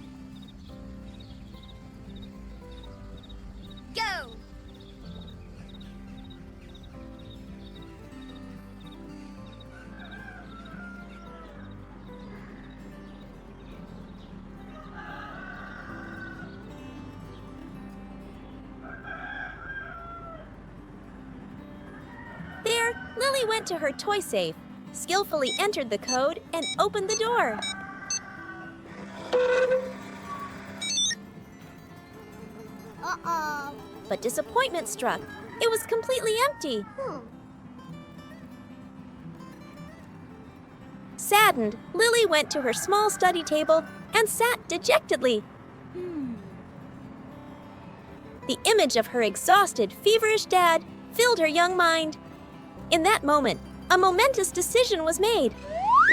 Go. There, Lily went to her toy safe, skillfully entered the code, and opened the door. Uh-oh. But disappointment struck. It was completely empty. Saddened, Lily went to her small study table and sat dejectedly. The image of her exhausted, feverish dad filled her young mind. In that moment, a momentous decision was made.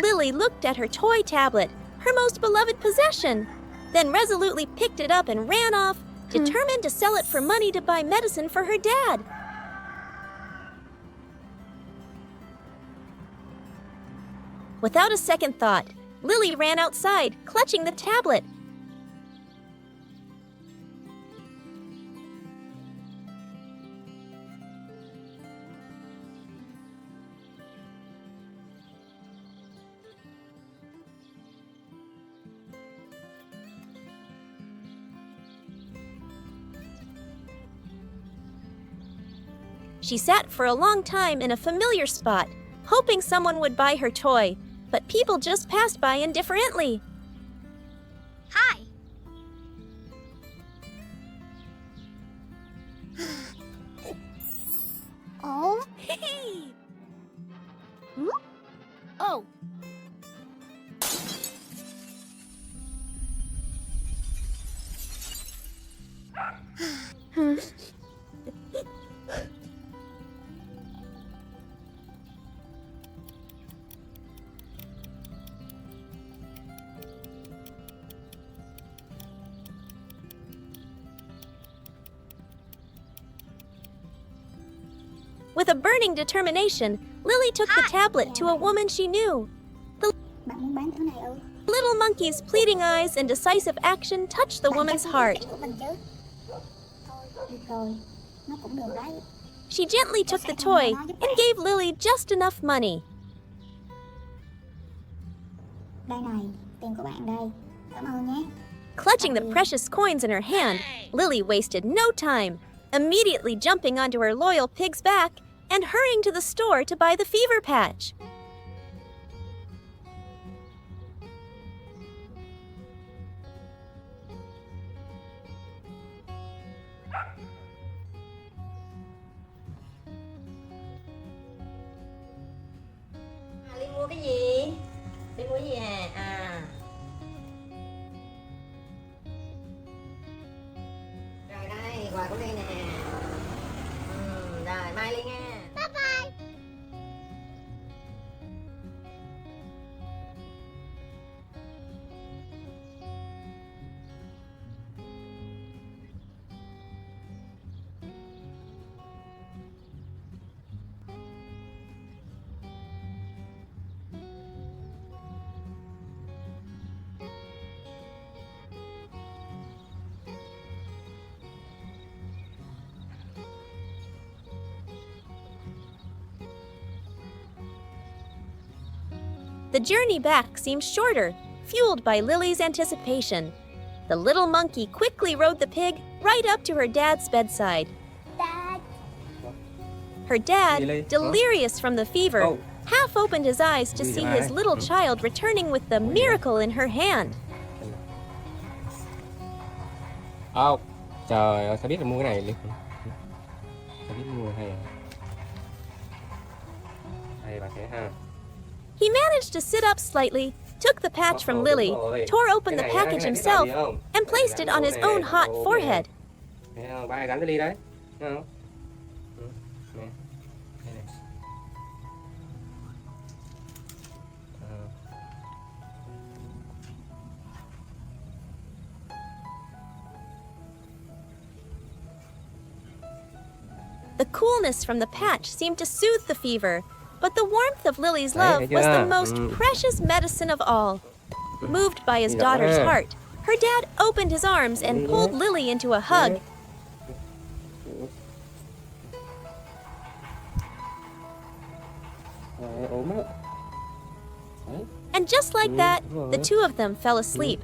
Lily looked at her toy tablet, her most beloved possession, then resolutely picked it up and ran off, determined to sell it for money to buy medicine for her dad. Without a second thought, Lily ran outside, clutching the tablet. She sat for a long time in a familiar spot, hoping someone would buy her toy, but people just passed by indifferently. Hi. Oh. Oh. With a burning determination, Lily took the tablet to a woman she knew. Bạn muốn bán thứ này ư? Little monkey's pleading eyes and decisive action touched the woman's heart. Của mình chứ. Thôi, được rồi. Nó cũng được đấy. She gently took the toy and gave Lily just enough money. Đây này, tiền của bạn đây. Cảm ơn nhé. Clutching the precious coins in her hand, Lily wasted no time, immediately jumping onto her loyal pig's back and hurrying to the store to buy the fever patch. Linh mua cái gì? Linh mua cái gì à? Rồi đây, quà của Linh nè. Rồi, mai Linh nha. Bye bye. The journey back seemed shorter, fueled by Lily's anticipation. The little monkey quickly rode the pig right up to her dad's bedside. Dad. Her dad, delirious from the fever, Oh. half opened his eyes to see his little child returning with the miracle in her hand. Trời ơi, sao biết là mua cái này liền? Sao biết mua hay à? Đây bà sẽ ha. He managed to sit up slightly, took the patch from Lily, tore open the package himself, and placed it on his own hot forehead. Thấy không? Ba gắn cái ly đấy. Thấy không? Nè. Đây này. The coolness from the patch seemed to soothe the fever, but the warmth of Lily's love was the most precious medicine of all. Moved by his daughter's heart, her dad opened his arms and pulled Lily into a hug. And just like that, the two of them fell asleep.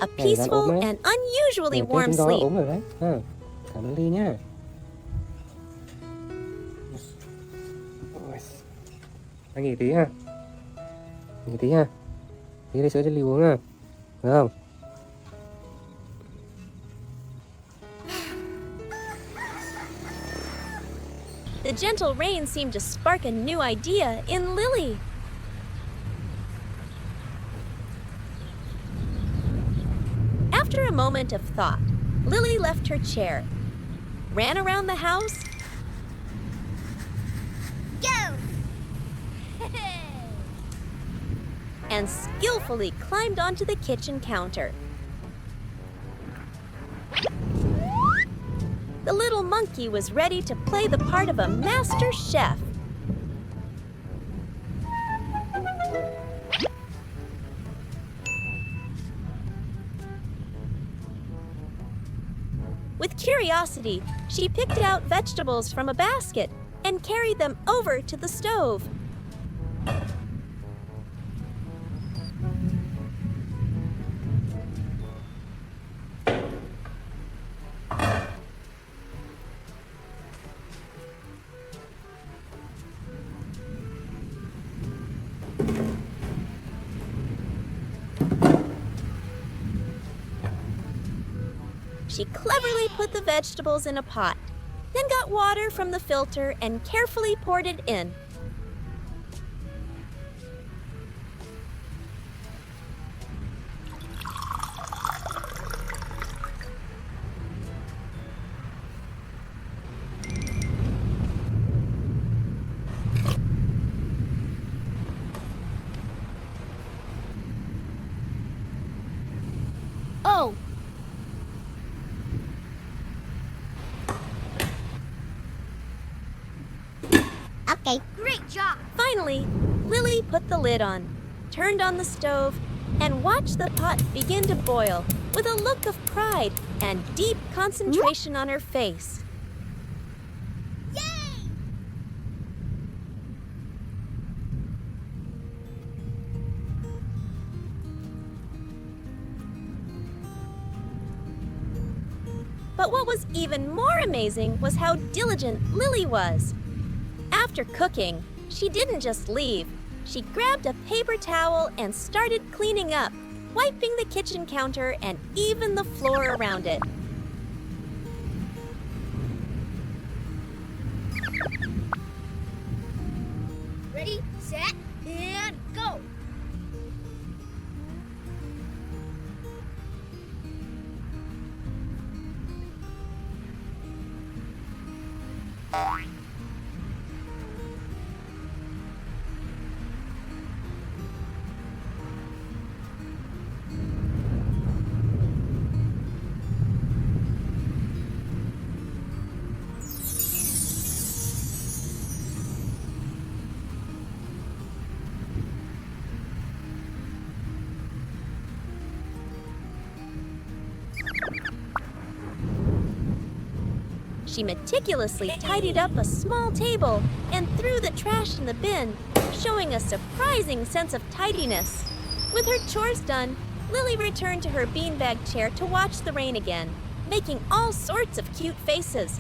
A peaceful and unusually warm sleep. Ốm rồi đấy. Ha. Cảm ơn Ly nhá. Anh nghỉ tí ha. Nghỉ tí ha. Tí lấy sữa cho Ly uống ha. Được không? The gentle rain seemed to spark a new idea in Lily. After a moment of thought, Lily left her chair, ran around the house, and skillfully climbed onto the kitchen counter. The little monkey was ready to play the part of a master chef. With curiosity, she picked out vegetables from a basket and carried them over to the stove. She cleverly put the vegetables in a pot, then got water from the filter and carefully poured it in. Oh! Okay, great job. Finally, Lily put the lid on, turned on the stove, and watched the pot begin to boil with a look of pride and deep concentration on her face. Yay! But what was even more amazing was how diligent Lily was. After cooking, she didn't just leave. She grabbed a paper towel and started cleaning up, wiping the kitchen counter and even the floor around it. Ready, set, and go. She meticulously tidied up a small table and threw the trash in the bin, showing a surprising sense of tidiness. With her chores done, Lily returned to her beanbag chair to watch the rain again, making all sorts of cute faces.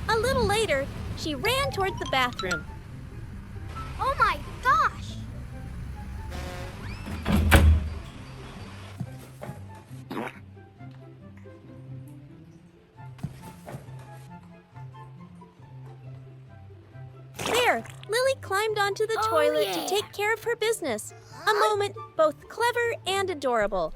A little later, she ran toward the bathroom. Oh my gosh! There, Lily climbed onto the toilet to take care of her business. A moment both clever and adorable.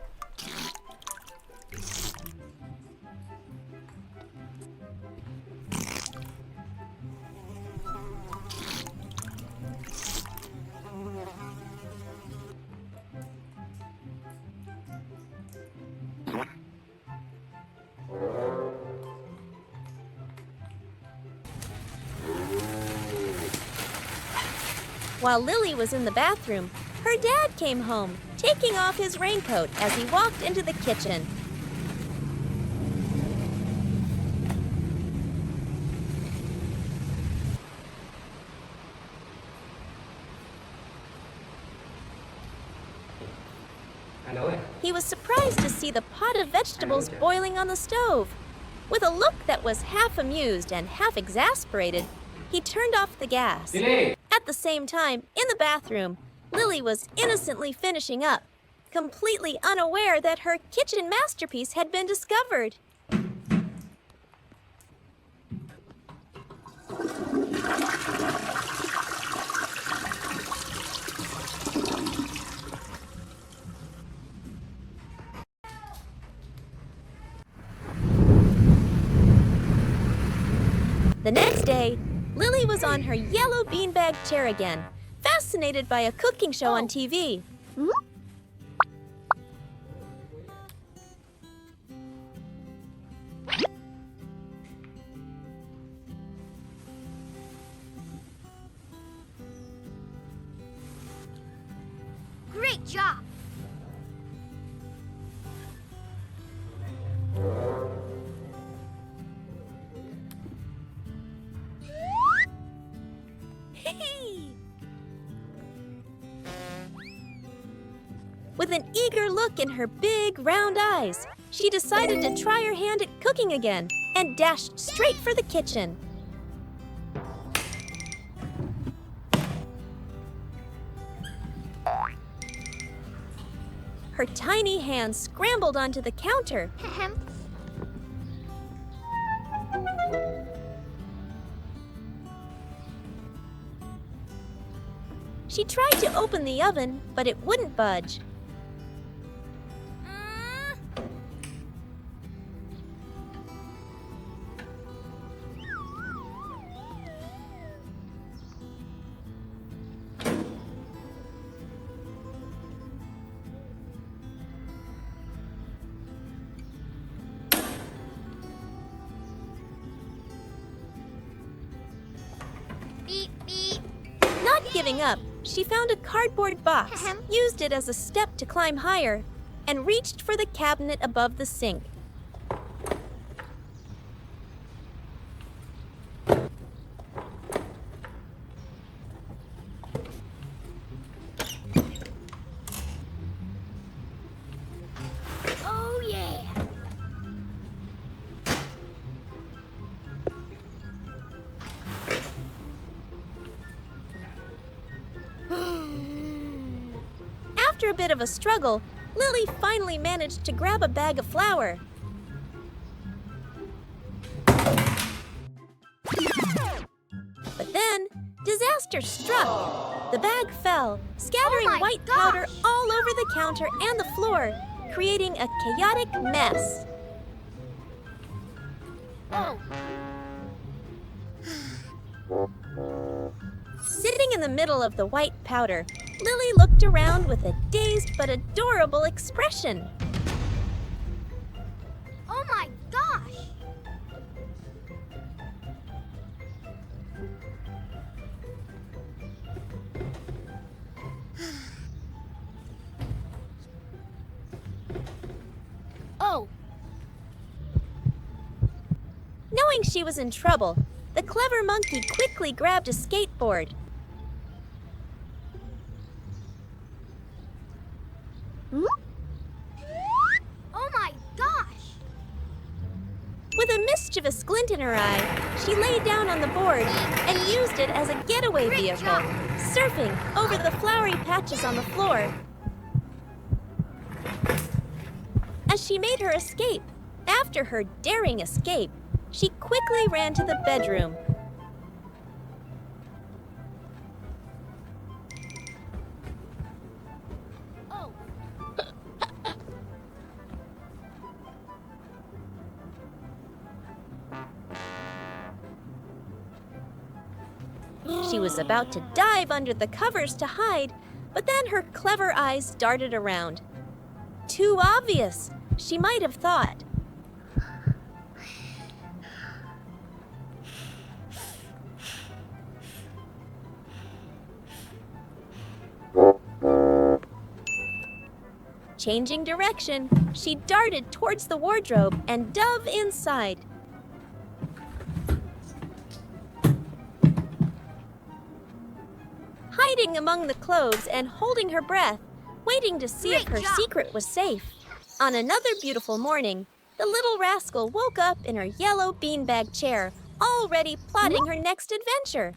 While Lily was in the bathroom, her dad came home, taking off his raincoat as he walked into the kitchen. He was surprised to see the pot of vegetables boiling on the stove. With a look that was half amused and half exasperated, he turned off the gas. At the same time, in the bathroom, Lily was innocently finishing up, completely unaware that her kitchen masterpiece had been discovered. The next day, Lily was on her yellow beanbag chair again, fascinated by a cooking show on TV. Great job! With an eager look in her big, round eyes, she decided to try her hand at cooking again and dashed straight for the kitchen. Her tiny hands scrambled onto the counter. She tried to open the oven, but it wouldn't budge. Beep, beep. Not giving up, she found a cardboard box, used it as a step to climb higher, and reached for the cabinet above the sink. Oh yeah! After a bit of a struggle, Lily finally managed to grab a bag of flour. But then, disaster struck. The bag fell, scattering my white powder all over the counter and the floor, creating a chaotic mess. Oh! Sitting in the middle of the white powder, Lily looked around with a dazed but adorable expression. Oh Knowing she was in trouble, the clever monkey quickly grabbed a skateboard. Oh my gosh! With a mischievous glint in her eye, she lay down on the board and used it as a getaway vehicle, surfing over the flowery patches on the floor. As she made her escape, after her daring escape, she quickly ran to the bedroom. Oh, She was about to dive under the covers to hide, but then her clever eyes darted around. Too obvious, she might have thought. Changing direction, she darted towards the wardrobe and dove inside. Hiding among the clothes and holding her breath, waiting to see if her secret was safe. On another beautiful morning, the little rascal woke up in her yellow beanbag chair, already plotting her next adventure.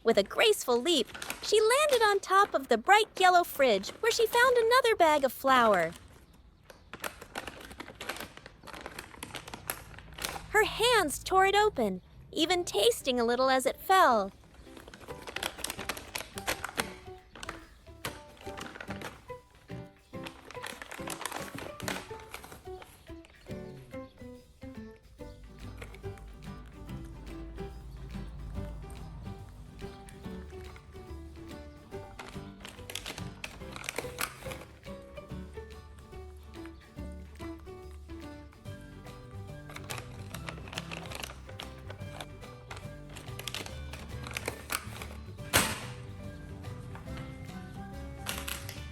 With a graceful leap, she landed on top of the bright yellow fridge where she found another bag of flour. Her hands tore it open, even tasting a little as it fell.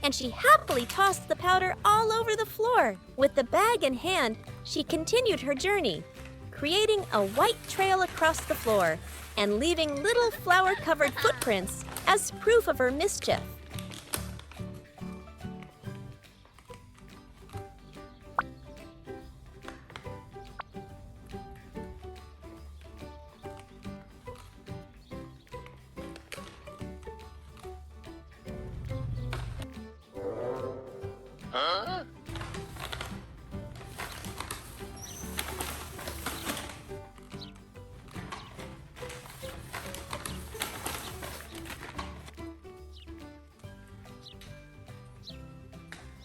And she happily tossed the powder all over the floor. With the bag in hand, she continued her journey, creating a white trail across the floor and leaving little flour-covered footprints as proof of her mischief.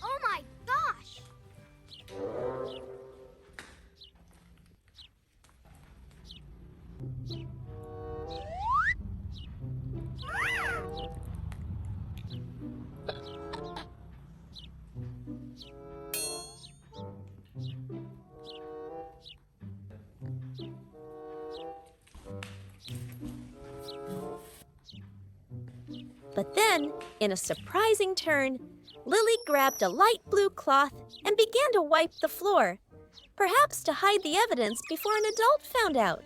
oh my gosh! But then, in a surprising turn, Lily grabbed a light blue cloth and began to wipe the floor, perhaps to hide the evidence before an adult found out.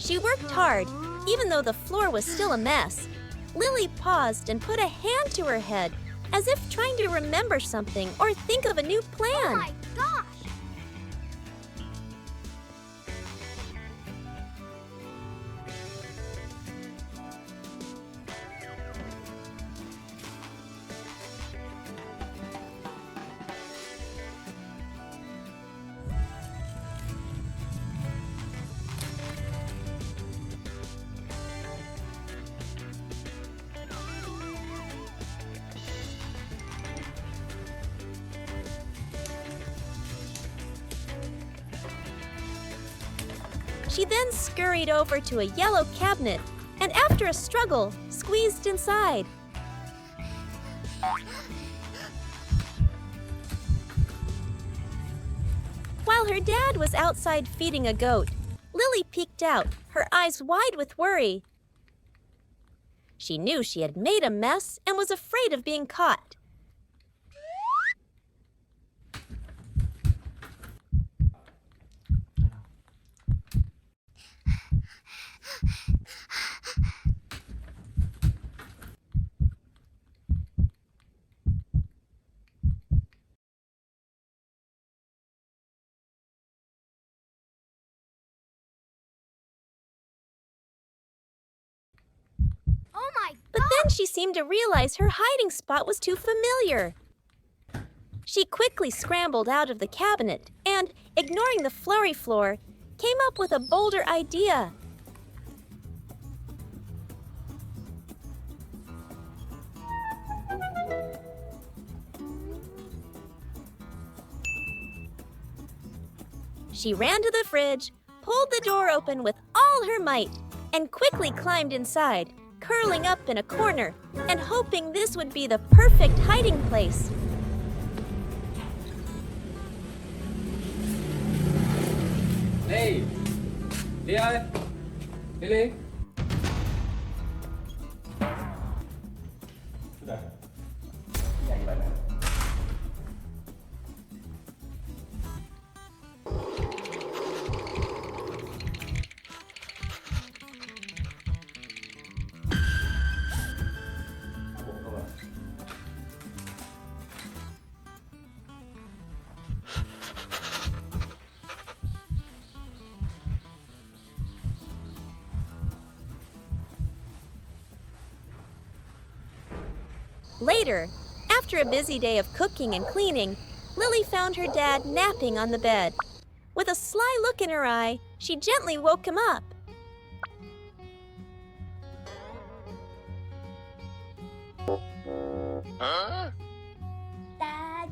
She worked hard, even though the floor was still a mess. Lily paused and put a hand to her head, as if trying to remember something or think of a new plan. Oh my gosh! She then scurried over to a yellow cabinet and, after a struggle, squeezed inside. While her dad was outside feeding a goat, Lily peeked out, her eyes wide with worry. She knew she had made a mess and was afraid of being caught. Oh my But then she seemed to realize her hiding spot was too familiar. She quickly scrambled out of the cabinet and, ignoring the flurry floor, came up with a bolder idea. She ran to the fridge, pulled the door open with all her might, and quickly climbed inside, curling up in a corner and hoping this would be the perfect hiding place. Lily, Lily ơi, Lily. Sudah. Ya gimana? Later, after a busy day of cooking and cleaning, Lily found her dad napping on the bed. With a sly look in her eye, she gently woke him up. Dad.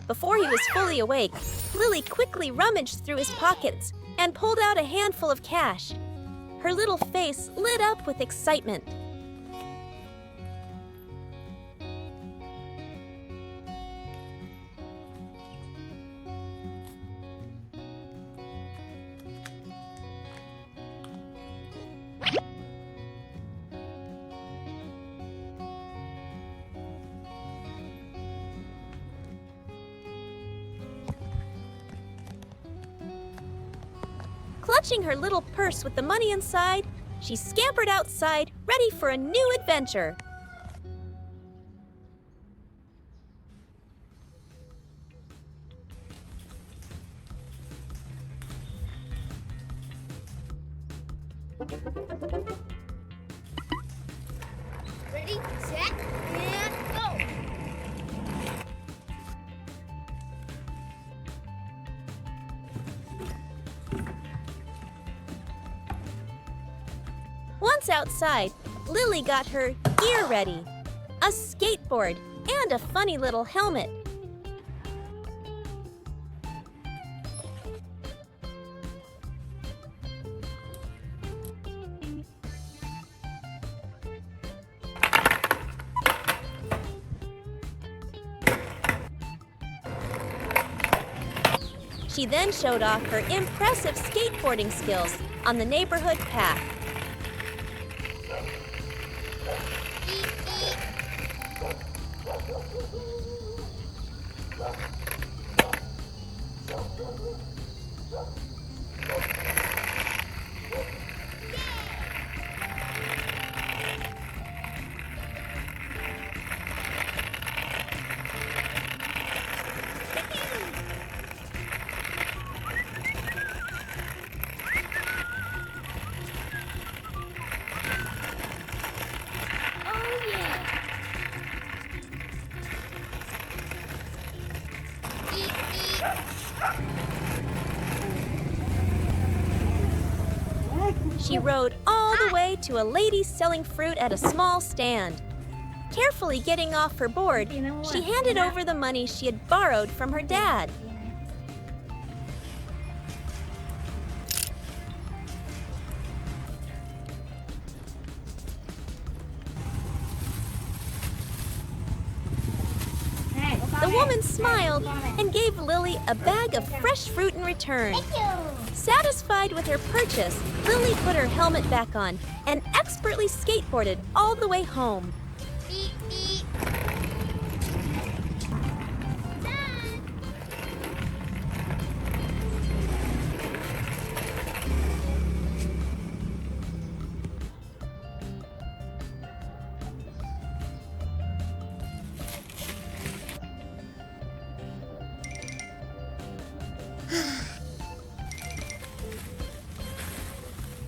Before he was fully awake, Lily quickly rummaged through his pockets and pulled out a handful of cash. Her little face lit up with excitement. Clutching her little purse with the money inside, she scampered outside, ready for a new adventure. Ready, set, and go! Once outside, Lily got her gear ready. A skateboard and a funny little helmet. She then showed off her impressive skateboarding skills on the neighborhood path. She rode all the way to a lady selling fruit at a small stand. Carefully getting off her board, she handed over the money she had borrowed from her dad. The woman smiled and gave Lily a bag of fresh fruit in return. Satisfied with her purchase, Lily put her helmet back on and expertly skateboarded all the way home.